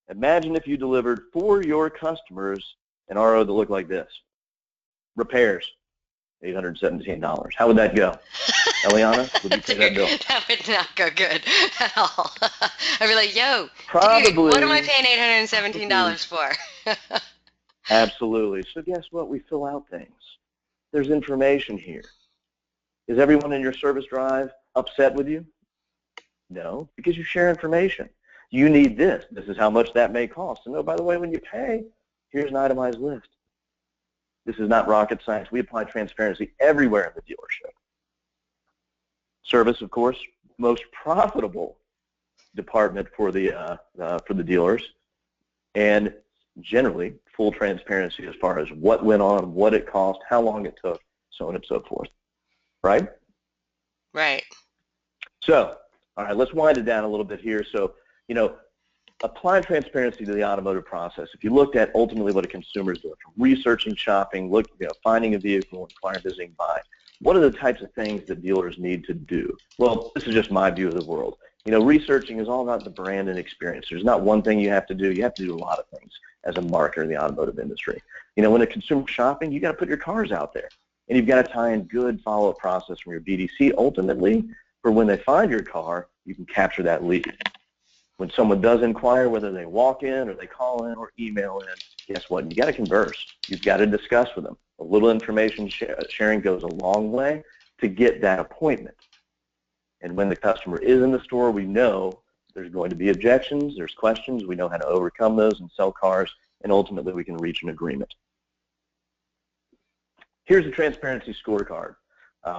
Imagine if you delivered for your customers an RO that looked like this. Repairs, $817. How would that go? Eliana, would you pay that bill? That would not go good at all. I'd be like, yo, probably, dude, what am I paying $817 for? Absolutely. So guess what? We fill out things. There's information here. Is everyone in your service drive upset with you? No, because you share information. You need this. This is how much that may cost. And oh, by the way, when you pay, here's an itemized list. This is not rocket science. We apply transparency everywhere in the dealership. Service, of course, most profitable department for the dealers, and generally full transparency as far as what went on, what it cost, how long it took, so on and so forth. Right? Right. So, all right, let's wind it down a little bit here. So, apply transparency to the automotive process. If you looked at ultimately what a consumer is doing, from researching, shopping, finding a vehicle, inquiring, visiting, buying, what are the types of things that dealers need to do? Well, this is just my view of the world. Researching is all about the brand and experience. There's not one thing you have to do. You have to do a lot of things as a marketer in the automotive industry. When a consumer's shopping, you got to put your cars out there. And you've got to tie in good follow-up process from your BDC ultimately for when they find your car, you can capture that lead. When someone does inquire, whether they walk in or they call in or email in, guess what? You got to converse. You've got to discuss with them. A little information sharing goes a long way to get that appointment. And when the customer is in the store, we know there's going to be objections, there's questions, we know how to overcome those and sell cars, and ultimately we can reach an agreement. here's the transparency scorecard.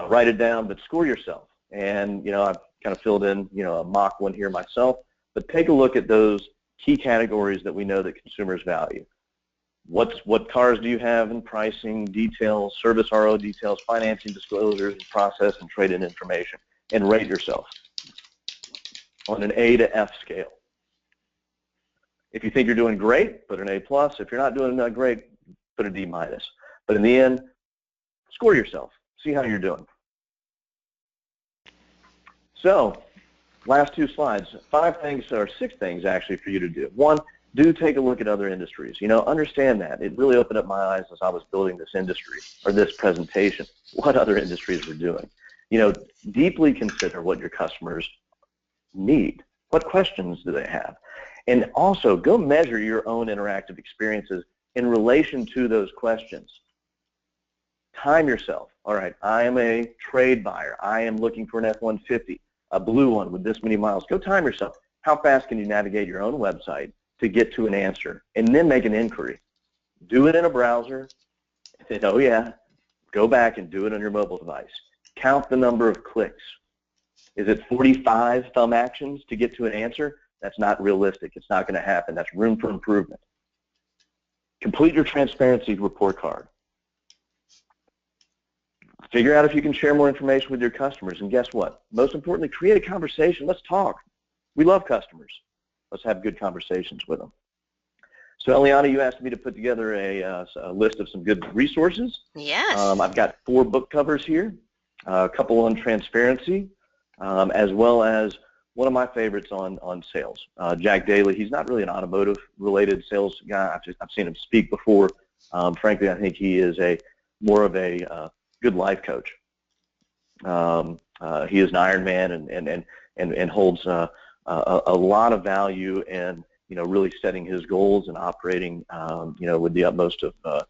Write it down, but score yourself. And, I've kind of filled in, a mock one here myself, but take a look at those key categories that we know that consumers value. What cars do you have in pricing, details, service RO details, financing disclosures, process, and trade-in information, and rate yourself on an A to F scale. If you think you're doing great, put an A+. If you're not doing great, put a D-. But in the end, score yourself. See how you're doing. So, last two slides. 5 things, or 6 things actually for you to do. 1, do take a look at other industries. Understand that. It really opened up my eyes as I was building this industry, or this presentation, what other industries were doing. Deeply consider what your customers need. What questions do they have? And also, go measure your own interactive experiences in relation to those questions. Time yourself. All right, I am a trade buyer. I am looking for an F-150, a blue one with this many miles. Go time yourself. How fast can you navigate your own website to get to an answer, and then make an inquiry? Do it in a browser, and oh yeah, go back and do it on your mobile device. Count the number of clicks. Is it 45 thumb actions to get to an answer? That's not realistic. It's not going to happen. That's room for improvement. Complete your transparency report card. Figure out if you can share more information with your customers, and guess what? Most importantly, create a conversation. Let's talk. We love customers. Let's have good conversations with them. So, Eliana, you asked me to put together a list of some good resources. Yes. I've got 4 book covers here, a couple on transparency, as well as one of my favorites on sales. Jack Daly, he's not really an automotive-related sales guy. I've seen him speak before. Frankly, I think he is more of a good life coach. He is an Iron Man and holds a lot of value in really setting his goals and operating with the utmost of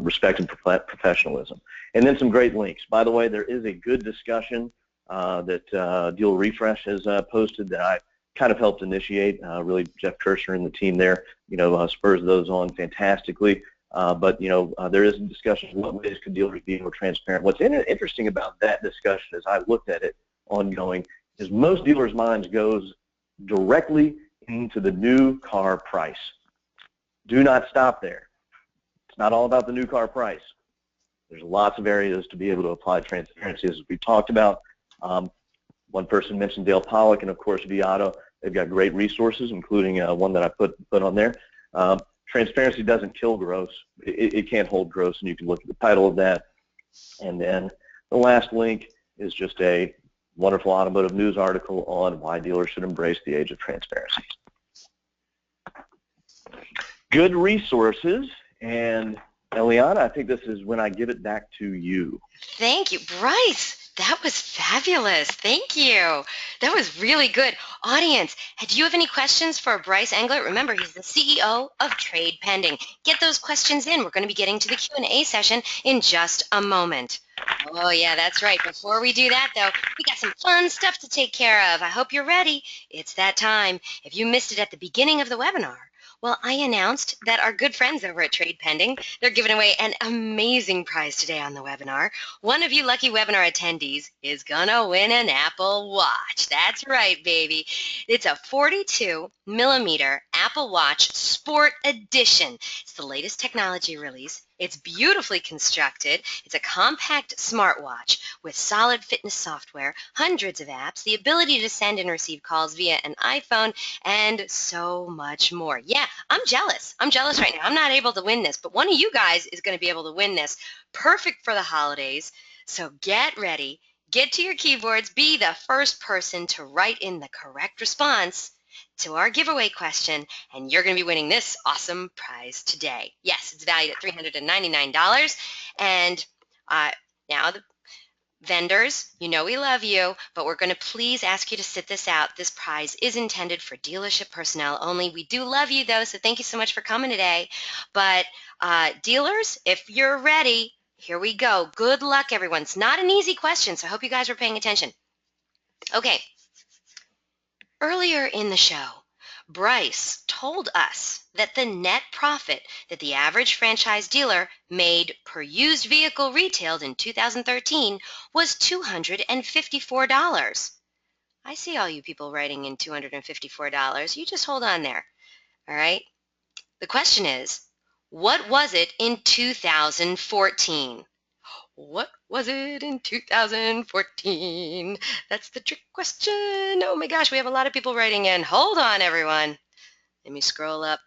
respect and professionalism. And then some great links. By the way, there is a good discussion that Deal Refresh has posted that I kind of helped initiate. Really, Jeff Kirshner and the team there, spurs those on fantastically. But there is a discussion of what ways could dealers be more transparent. What's interesting about that discussion, as I looked at it ongoing, is most dealers' minds goes directly into the new car price. Do not stop there. It's not all about the new car price. There's lots of areas to be able to apply transparency, as we talked about. One person mentioned Dale Pollock, and of course Viato. They've got great resources, including one that I put on there. Transparency doesn't kill gross. It can't hold gross, and you can look at the title of that. And then the last link is just a wonderful automotive news article on why dealers should embrace the age of transparency. Good resources. And Eliana, I think this is when I give it back to you. Thank you, Bryce. That was fabulous. Thank you. That was really good. Audience, do you have any questions for Bryce Englert? Remember, he's the CEO of Trade Pending. Get those questions in. We're going to be getting to the Q&A session in just a moment. Oh, yeah, that's right. Before we do that, though, we got some fun stuff to take care of. I hope you're ready. It's that time. If you missed it at the beginning of the webinar, well, I announced that our good friends over at Trade Pending, they're giving away an amazing prize today on the webinar. One of you lucky webinar attendees is going to win an Apple Watch. That's right, baby. It's a 42-millimeter Apple Watch Sport Edition. It's the latest technology release. It's beautifully constructed. It's a compact smartwatch with solid fitness software, hundreds of apps, the ability to send and receive calls via an iPhone, and so much more. Yeah, I'm jealous. I'm jealous right now. I'm not able to win this, but one of you guys is going to be able to win this. Perfect for the holidays. So get ready. Get to your keyboards. Be the first person to write in the correct response to our giveaway question, and you're going to be winning this awesome prize today. Yes, it's valued at $399. And now the vendors, you know we love you, but we're going to please ask you to sit this out. This prize is intended for dealership personnel only. We do love you, though, so thank you so much for coming today. But dealers, if you're ready, here we go. Good luck, everyone. It's not an easy question, so I hope you guys are paying attention. Okay. Earlier in the show, Bryce told us that the net profit that the average franchise dealer made per used vehicle retailed in 2013 was $254. I see all you people writing in $254. You just hold on there. All right. The question is, what was it in 2014? What was it in 2014? That's the trick question. Oh my gosh, we have a lot of people writing in. Hold on, everyone. Let me scroll up.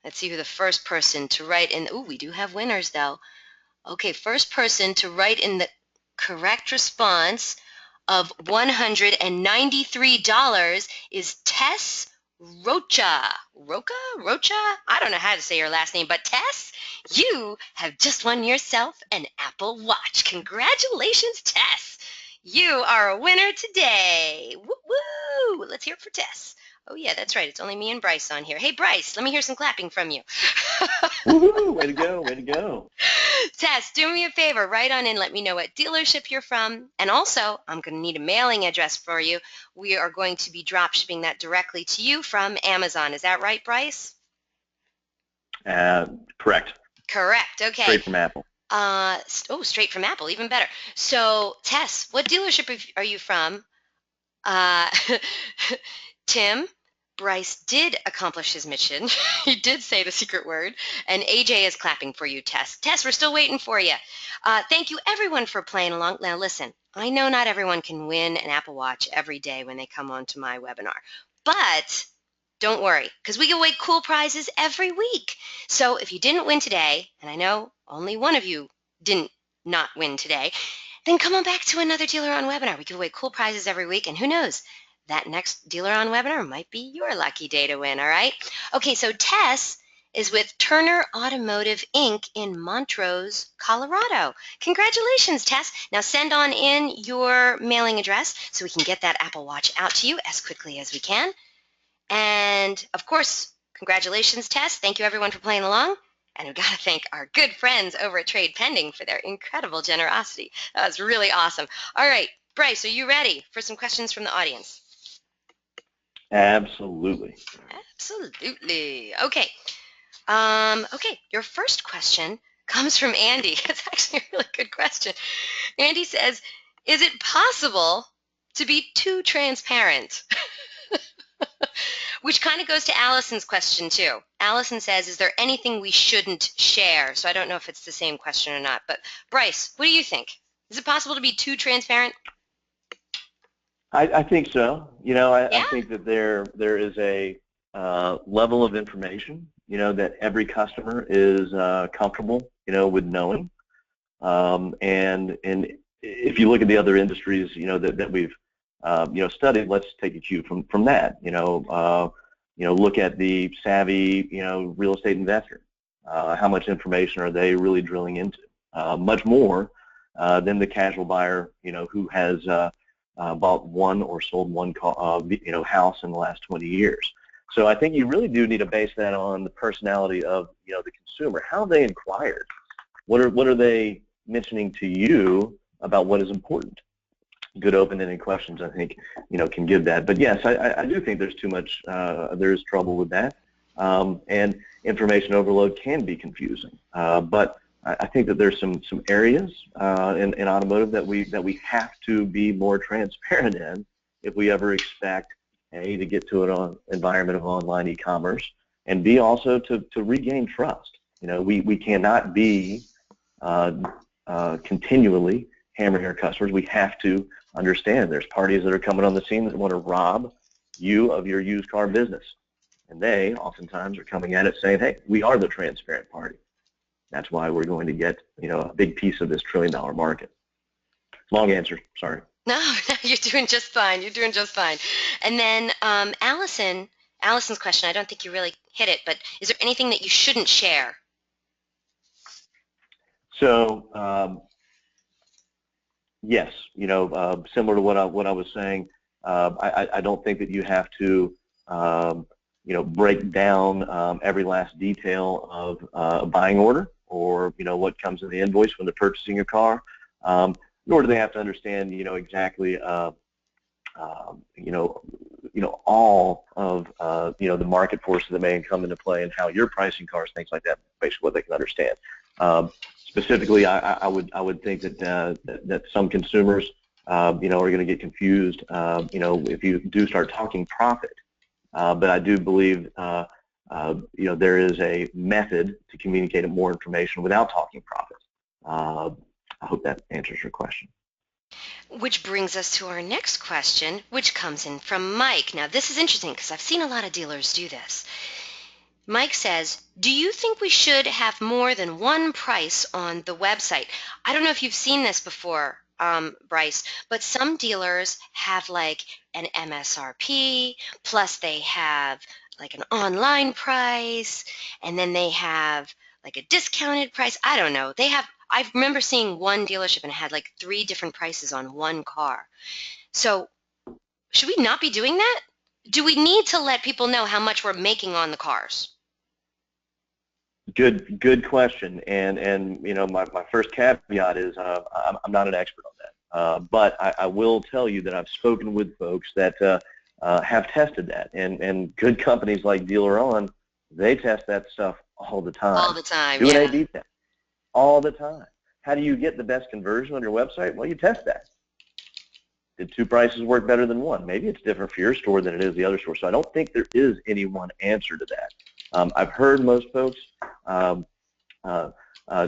Let's see who the first person to write in. Oh, we do have winners, though. Okay, first person to write in the correct response of $193 is Tess Rocha. Rocha? I don't know how to say your last name, but Tess, you have just won yourself an Apple Watch. Congratulations, Tess. You are a winner today. Woo-woo! Let's hear it for Tess. Oh, yeah, that's right. It's only me and Bryce on here. Hey, Bryce, let me hear some clapping from you. Woohoo! Way to go! Way to go! Tess, do me a favor. Write on in. Let me know what dealership you're from. And also, I'm going to need a mailing address for you. We are going to be drop shipping that directly to you from Amazon. Is that right, Bryce? Correct. Correct. Okay. Straight from Apple. Straight from Apple. Even better. So, Tess, what dealership are you from? Tim, Bryce did accomplish his mission. He did say the secret word. And AJ is clapping for you, Tess. Tess, we're still waiting for you. Thank you, everyone, for playing along. Now, listen, I know not everyone can win an Apple Watch every day when they come onto my webinar. But don't worry, because we give away cool prizes every week. So if you didn't win today, and I know only one of you didn't not win today, then come on back to another DealerOn webinar. We give away cool prizes every week, and who knows, that next DealerOn webinar might be your lucky day to win, all right? Okay, so Tess is with Turner Automotive, Inc. in Montrose, Colorado. Congratulations, Tess. Now send on in your mailing address so we can get that Apple Watch out to you as quickly as we can. And, of course, congratulations, Tess. Thank you, everyone, for playing along. And we've got to thank our good friends over at Trade Pending for their incredible generosity. That was really awesome. All right, Bryce, are you ready for some questions from the audience? Absolutely. Absolutely. Okay. Okay, your first question comes from Andy. It's actually a really good question. Andy says, is it possible to be too transparent? Which kind of goes to Allison's question, too. Allison says, is there anything we shouldn't share? So I don't know if it's the same question or not. But Bryce, what do you think? Is it possible to be too transparent? I think so. You know, I Yeah? think that there is a level of information, you know, that every customer is comfortable, you know, with knowing. And if you look at the other industries, you know, that we've you know, studied, let's take a cue from that. You know, look at the savvy, you know, real estate investor. How much information are they really drilling into? Much more than the casual buyer, you know, who has bought one or sold one you know, house in the last 20 years. So I think you really do need to base that on the personality of, you know, the consumer. How they inquired. What are they mentioning to you about what is important? Good open-ended questions, I think, you know, can give that. But yes, I do think there's too much. There is trouble with that, and information overload can be confusing. But I think that there's some areas in automotive that we have to be more transparent in if we ever expect A, to get to an environment of online e-commerce, and B, also to regain trust. You know, we cannot be continually hammering our customers. We have to understand there's parties that are coming on the scene that want to rob you of your used car business, and they oftentimes are coming at it saying, hey, we are the transparent party. That's why we're going to get, you know, a big piece of this trillion-dollar market. Long answer, sorry. No, you're doing just fine. You're doing just fine. And then Allison's question, I don't think you really hit it, but is there anything that you shouldn't share? So, yes, you know, similar to what I was saying, I don't think that you have to, you know, break down every last detail of a buying order, or, you know, what comes in the invoice when they're purchasing a car, nor do they have to understand, you know, exactly, you know, all of the market forces that may come into play and how you're pricing cars, things like that, basically what they can understand. Specifically, I would think that some consumers are going to get confused if you do start talking profit. But I do believe there is a method to communicate more information without talking profit. I hope that answers your question. Which brings us to our next question, which comes in from Mike. Now, this is interesting because I've seen a lot of dealers do this. Mike says, do you think we should have more than one price on the website? I don't know if you've seen this before, Bryce, but some dealers have like an MSRP, plus they have like an online price, and then they have like a discounted price. I don't know. I remember seeing one dealership and it had like 3 different prices on one car. So should we not be doing that? Do we need to let people know how much we're making on the cars? Good question, and my first caveat is I'm not an expert on that, but I will tell you that I've spoken with folks that have tested that, and good companies like DealerOn, they test that stuff all the time. All the time, Do yeah. an A/B test all the time. How do you get the best conversion on your website? Well, you test that. Did 2 prices work better than 1? Maybe it's different for your store than it is the other store. So I don't think there is any one answer to that. I've heard most folks,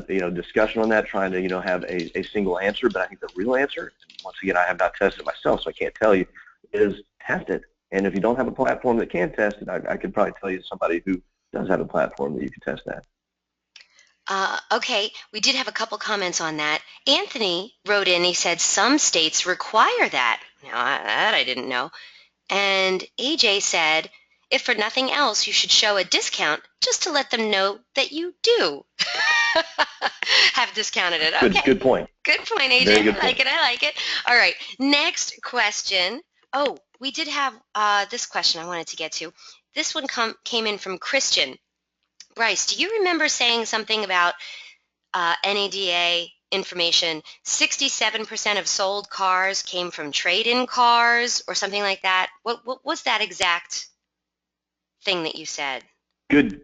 discussion on that, trying to, have a single answer, but I think the real answer, and once again, I have not tested it myself, so I can't tell you, is test it. And if you don't have a platform that can test it, I could probably tell you somebody who does have a platform that you can test that. Okay, we did have a couple comments on that. Anthony wrote in, he said some states require that. Now, that I didn't know. And AJ said, if for nothing else, you should show a discount just to let them know that you do have discounted it. Okay. Good point. Good point, AJ. Very good I like it. I like it. All right. Next question. Oh, we did have this question I wanted to get to. This one came in from Christian. Bryce, do you remember saying something about NADA information? 67% of sold cars came from trade-in cars or something like that. What was that exact thing that you said? Good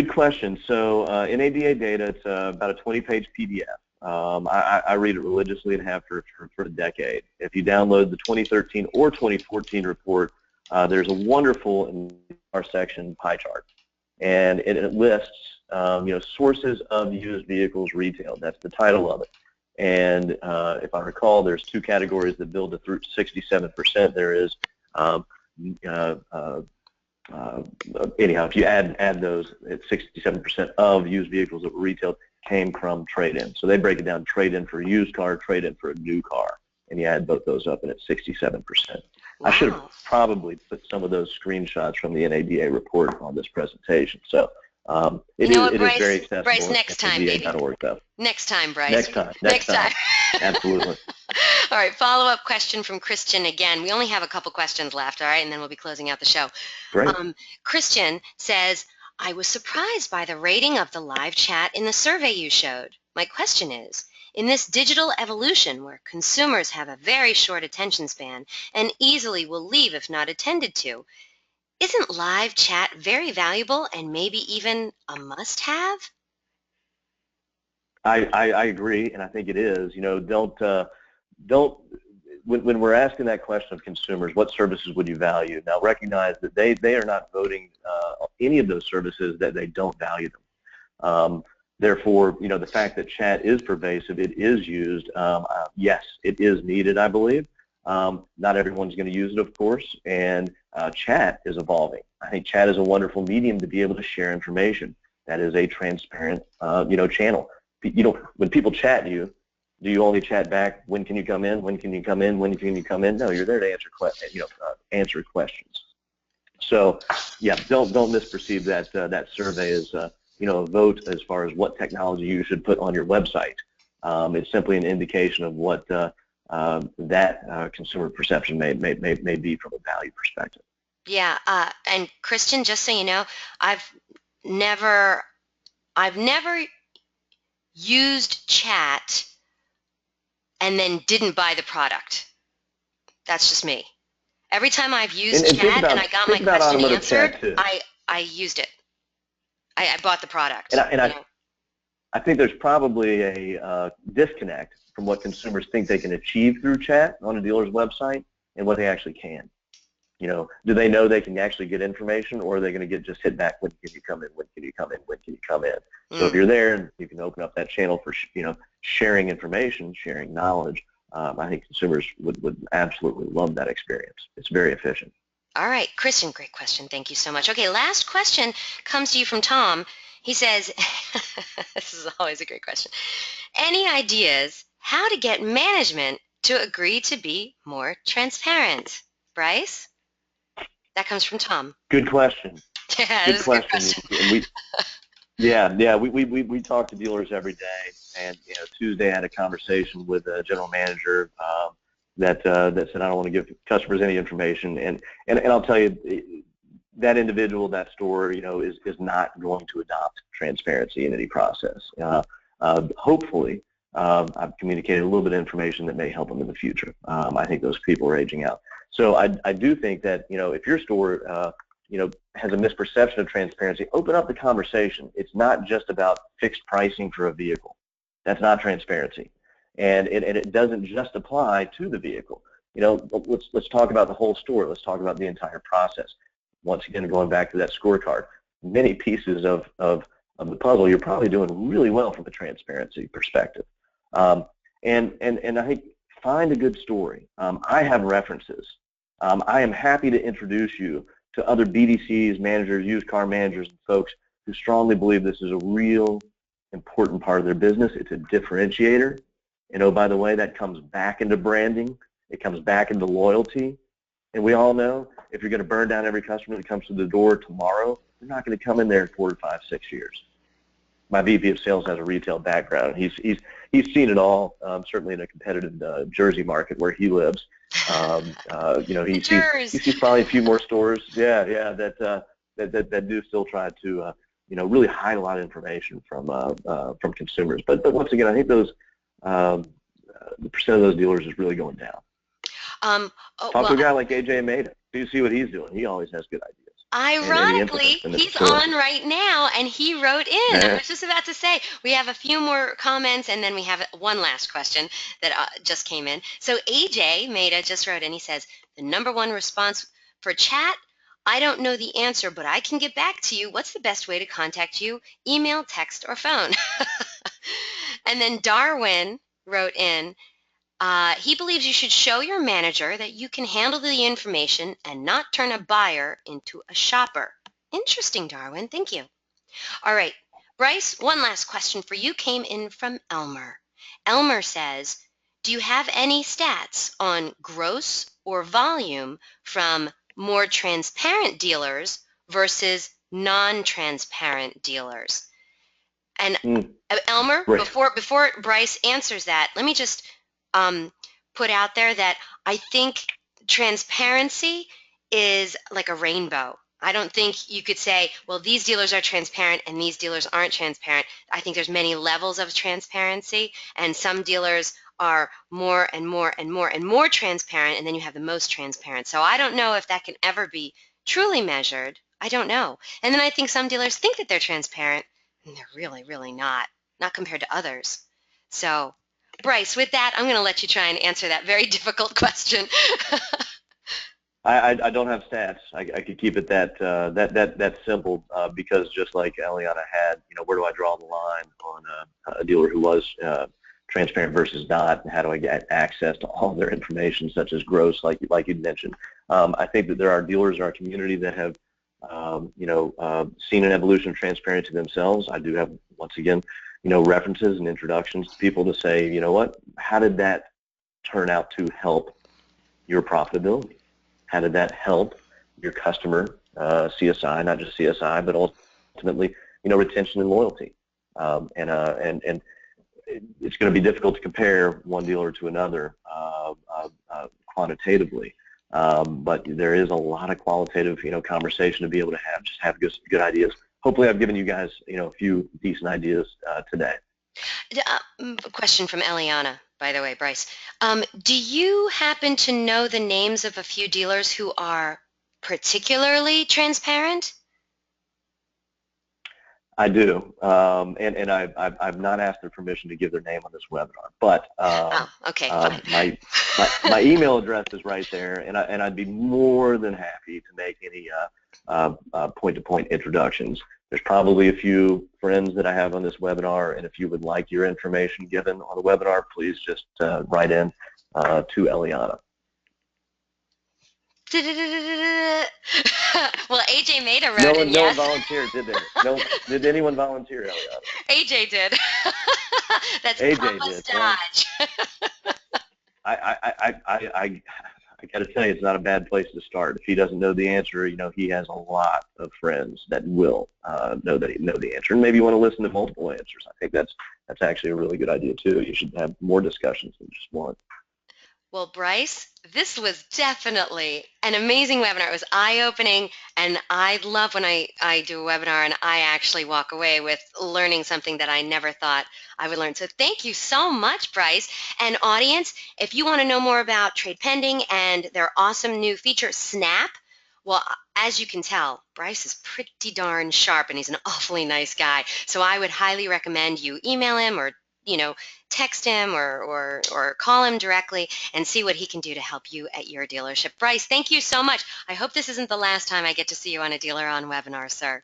question. So NADA data, it's about a 20-page PDF. I read it religiously and have for a decade. If you download the 2013 or 2014 report, there's a wonderful in our section pie chart, and it lists sources of used vehicles retailed. That's the title of it. And if I recall, there's 2 categories that build to 67%. There is anyhow, if you add those, it's 67% of used vehicles that were retailed came from trade-in. So they break it down: trade-in for a used car, trade-in for a new car, and you add both those up, and it's 67%. Wow. I should have probably put some of those screenshots from the NADA report on this presentation. So it is very accessible. Bryce, next time, baby. Next time, Bryce. Next time. Absolutely. All right, follow-up question from Christian again. We only have a couple questions left, all right, and then we'll be closing out the show. Great. Christian says, I was surprised by the rating of the live chat in the survey you showed. My question is, in this digital evolution where consumers have a very short attention span and easily will leave if not attended to, isn't live chat very valuable and maybe even a must-have? I agree, and I think it is. When we're asking that question of consumers, what services would you value? Now recognize that they are not voting any of those services that they don't value them. Therefore, the fact that chat is pervasive, it is used. Yes, it is needed, I believe. Not everyone's going to use it, of course, and chat is evolving. I think chat is a wonderful medium to be able to share information. That is a transparent, channel. When people chat you, do you only chat back, when can you come in, when can you come in, when can you come in? No, you're there to answer questions. So, yeah, don't misperceive that survey as a vote as far as what technology you should put on your website. It's simply an indication of what that consumer perception may be from a value perspective. Yeah, and Christian, just so you know, I've never used chat and then didn't buy the product. That's just me. Every time I've used And think chat and about I got my question automotive answered, chat too. I used it. I bought the product. And I think there's probably a disconnect from what consumers think they can achieve through chat on a dealer's website and what they actually can. Do they know they can actually get information, or are they going to get just hit back, when can you come in, when can you come in, when can you come in? So if you're there and you can open up that channel for sharing information, sharing knowledge, I think consumers would absolutely love that experience. It's very efficient. All right, Christian, great question. Thank you so much. Okay, last question comes to you from Tom. He says, this is always a great question. Any ideas how to get management to agree to be more transparent? Bryce? That comes from Tom. Good question. Yeah, Good this question. is a good question. We talk to dealers every day, and Tuesday I had a conversation with a general manager that said, I don't want to give customers any information, and I'll tell you, that individual, that store, is not going to adopt transparency in any process. Hopefully, I've communicated a little bit of information that may help them in the future. I think those people are aging out. So I do think that if your store has a misperception of transparency, open up the conversation. It's not just about fixed pricing for a vehicle. That's not transparency. And it doesn't just apply to the vehicle. Let's talk about the whole store. Let's talk about the entire process. Once again, going back to that scorecard, many pieces of the puzzle, you're probably doing really well from a transparency perspective. And I think find a good story. I have references. I am happy to introduce you to other BDCs, managers, used car managers, and folks who strongly believe this is a real important part of their business. It's a differentiator. And oh, by the way, that comes back into branding. It comes back into loyalty. And we all know if you're going to burn down every customer that comes to the door tomorrow, they're not going to come in there in 4 to 5, 6 years. My VP of sales has a retail background. He's seen it all, certainly in a competitive Jersey market where he lives. He sees probably a few more stores, that do still try to, really hide a lot of information from consumers. But once again, I think those the percent of those dealers is really going down. Talk to a guy like AJ Maida. You see what he's doing. He always has good ideas. Ironically, he's on right now, and he wrote in. I was just about to say, we have a few more comments, and then we have one last question that just came in. So AJ Maida just wrote in. He says, the #1 response for chat, I don't know the answer, but I can get back to you. What's the best way to contact you? Email, text, or phone? And then Darwin wrote in, he believes you should show your manager that you can handle the information and not turn a buyer into a shopper. Interesting, Darwin. Thank you. All right. Bryce, one last question for you came in from Elmer. Elmer says, do you have any stats on gross or volume from more transparent dealers versus non-transparent dealers? And Elmer, before Bryce answers that, let me just put out there that I think transparency is like a rainbow. I don't think you could say, well, these dealers are transparent and these dealers aren't transparent. I think there's many levels of transparency, and some dealers are more and more and more and more transparent, and then you have the most transparent. So I don't know if that can ever be truly measured. I don't know. And then I think some dealers think that they're transparent, and they're really, really not compared to others. So Bryce, with that, I'm going to let you try and answer that very difficult question. I don't have stats. I could keep it that simple because just like Eliana had, where do I draw the line on a dealer who was transparent versus not, and how do I get access to all their information, such as gross, like you mentioned. I think that there are dealers in our community that have seen an evolution of transparency themselves. I do have, once again, references and introductions to people to say, what, how did that turn out to help your profitability? How did that help your customer CSI, not just CSI, but ultimately, retention and loyalty? And it's going to be difficult to compare one dealer to another quantitatively, but there is a lot of qualitative, conversation to be able to have good ideas. Hopefully, I've given you guys, a few decent ideas today. A question from Eliana. by the way, Bryce. Do you happen to know the names of a few dealers who are particularly transparent? I do, and I've not asked their permission to give their name on this webinar, but Oh, okay, fine. my email address is right there, and I'd be more than happy to make any point-to-point introductions. There's probably a few friends that I have on this webinar, and if you would like your information given on the webinar, please just write in to Eliana. Well, AJ Maida No wrote in one, no one yes. volunteered, did they? No, did anyone volunteer, Eliana? AJ did. That's AJ Papa's did. Well, Dodge. I got to tell you, it's not a bad place to start. If he doesn't know the answer, he has a lot of friends that will know the answer, and maybe you want to listen to multiple answers. I think that's actually a really good idea too. You should have more discussions than just one. Well, Bryce, this was definitely an amazing webinar. It was eye-opening, and I love when I do a webinar and I actually walk away with learning something that I never thought I would learn. So thank you so much, Bryce. And audience, if you want to know more about trade pending and their awesome new feature, Snap, well, as you can tell, Bryce is pretty darn sharp, and he's an awfully nice guy. So I would highly recommend you email him or text him or call him directly and see what he can do to help you at your dealership. Bryce, thank you so much. I hope this isn't the last time I get to see you on a DealerOn webinar, sir.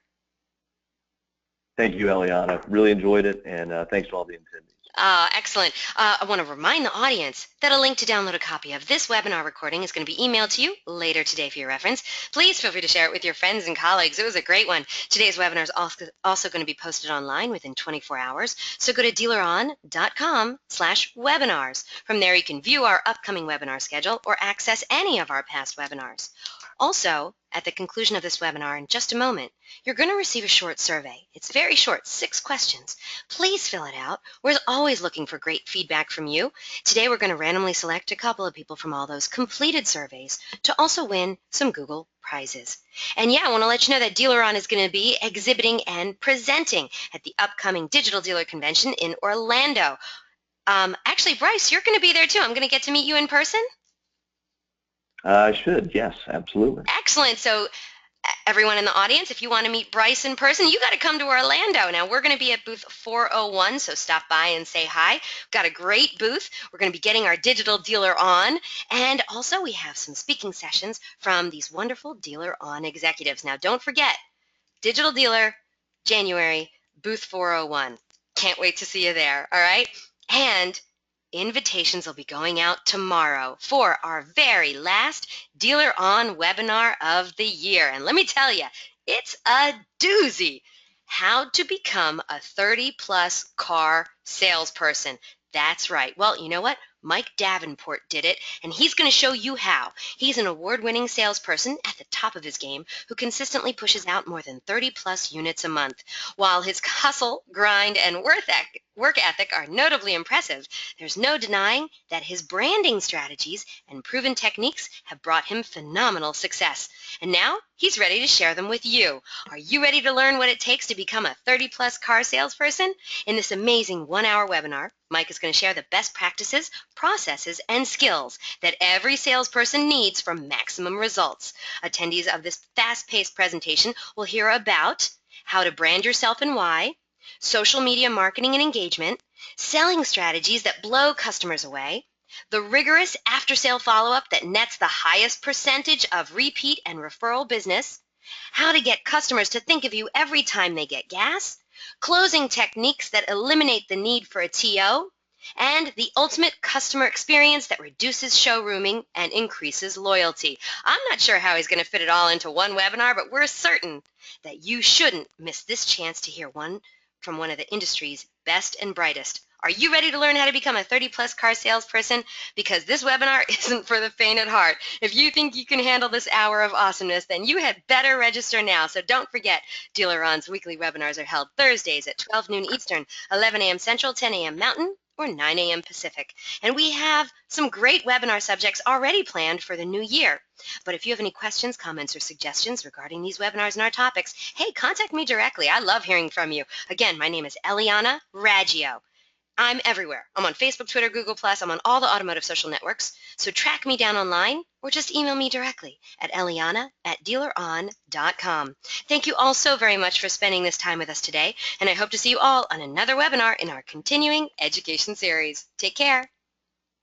Thank you, Eliana. Really enjoyed it, and thanks to all the attendees. Excellent. I want to remind the audience that a link to download a copy of this webinar recording is going to be emailed to you later today for your reference. Please feel free to share it with your friends and colleagues. It was a great one. Today's webinar is also going to be posted online within 24 hours, so go to dealeron.com/webinars. From there, you can view our upcoming webinar schedule or access any of our past webinars. Also, at the conclusion of this webinar in just a moment, you're going to receive a short survey. It's very short, 6 questions. Please fill it out. We're always looking for great feedback from you. Today we're going to randomly select a couple of people from all those completed surveys to also win some Google prizes. And yeah, I want to let you know that DealerOn is going to be exhibiting and presenting at the upcoming Digital Dealer Convention in Orlando. Actually, Bryce, you're going to be there too. I'm going to get to meet you in person. I should, yes, absolutely. Excellent. So everyone in the audience, if you want to meet Bryce in person, you got to come to Orlando. Now, we're going to be at booth 401, so stop by and say hi. We've got a great booth. We're going to be getting our digital dealer on, and also we have some speaking sessions from these wonderful DealerOn executives. Now, don't forget, Digital Dealer, January, booth 401. Can't wait to see you there, all right? And invitations will be going out tomorrow for our very last DealerOn webinar of the year. And let me tell you, it's a doozy. How to become a 30-plus car salesperson. That's right. Well, you know what? Mike Davenport did it, and he's going to show you how. He's an award-winning salesperson at the top of his game who consistently pushes out more than 30-plus units a month. While his hustle, grind, and work ethic are notably impressive, there's no denying that his branding strategies and proven techniques have brought him phenomenal success. And now he's ready to share them with you. Are you ready to learn what it takes to become a 30-plus car salesperson? In this amazing 1-hour webinar, Mike is going to share the best practices, processes, and skills that every salesperson needs for maximum results. Attendees of this fast-paced presentation will hear about how to brand yourself and why, social media marketing and engagement, selling strategies that blow customers away, the rigorous after-sale follow-up that nets the highest percentage of repeat and referral business, how to get customers to think of you every time they get gas, closing techniques that eliminate the need for a TO, and the ultimate customer experience that reduces showrooming and increases loyalty. I'm not sure how he's going to fit it all into one webinar, but we're certain that you shouldn't miss this chance to hear one from one of the industry's best and brightest. Are you ready to learn how to become a 30-plus car salesperson? Because this webinar isn't for the faint at heart. If you think you can handle this hour of awesomeness, then you had better register now. So don't forget, DealerOn's weekly webinars are held Thursdays at 12 noon Eastern, 11 a.m. Central, 10 a.m. Mountain, or 9 a.m. Pacific. And we have some great webinar subjects already planned for the new year. But if you have any questions, comments, or suggestions regarding these webinars and our topics, hey, contact me directly. I love hearing from you. Again, my name is Eliana Raggio. I'm everywhere. I'm on Facebook, Twitter, Google+. I'm on all the automotive social networks. So track me down online or just email me directly at eliana@dealeron.com. Thank you all so very much for spending this time with us today, and I hope to see you all on another webinar in our continuing education series. Take care.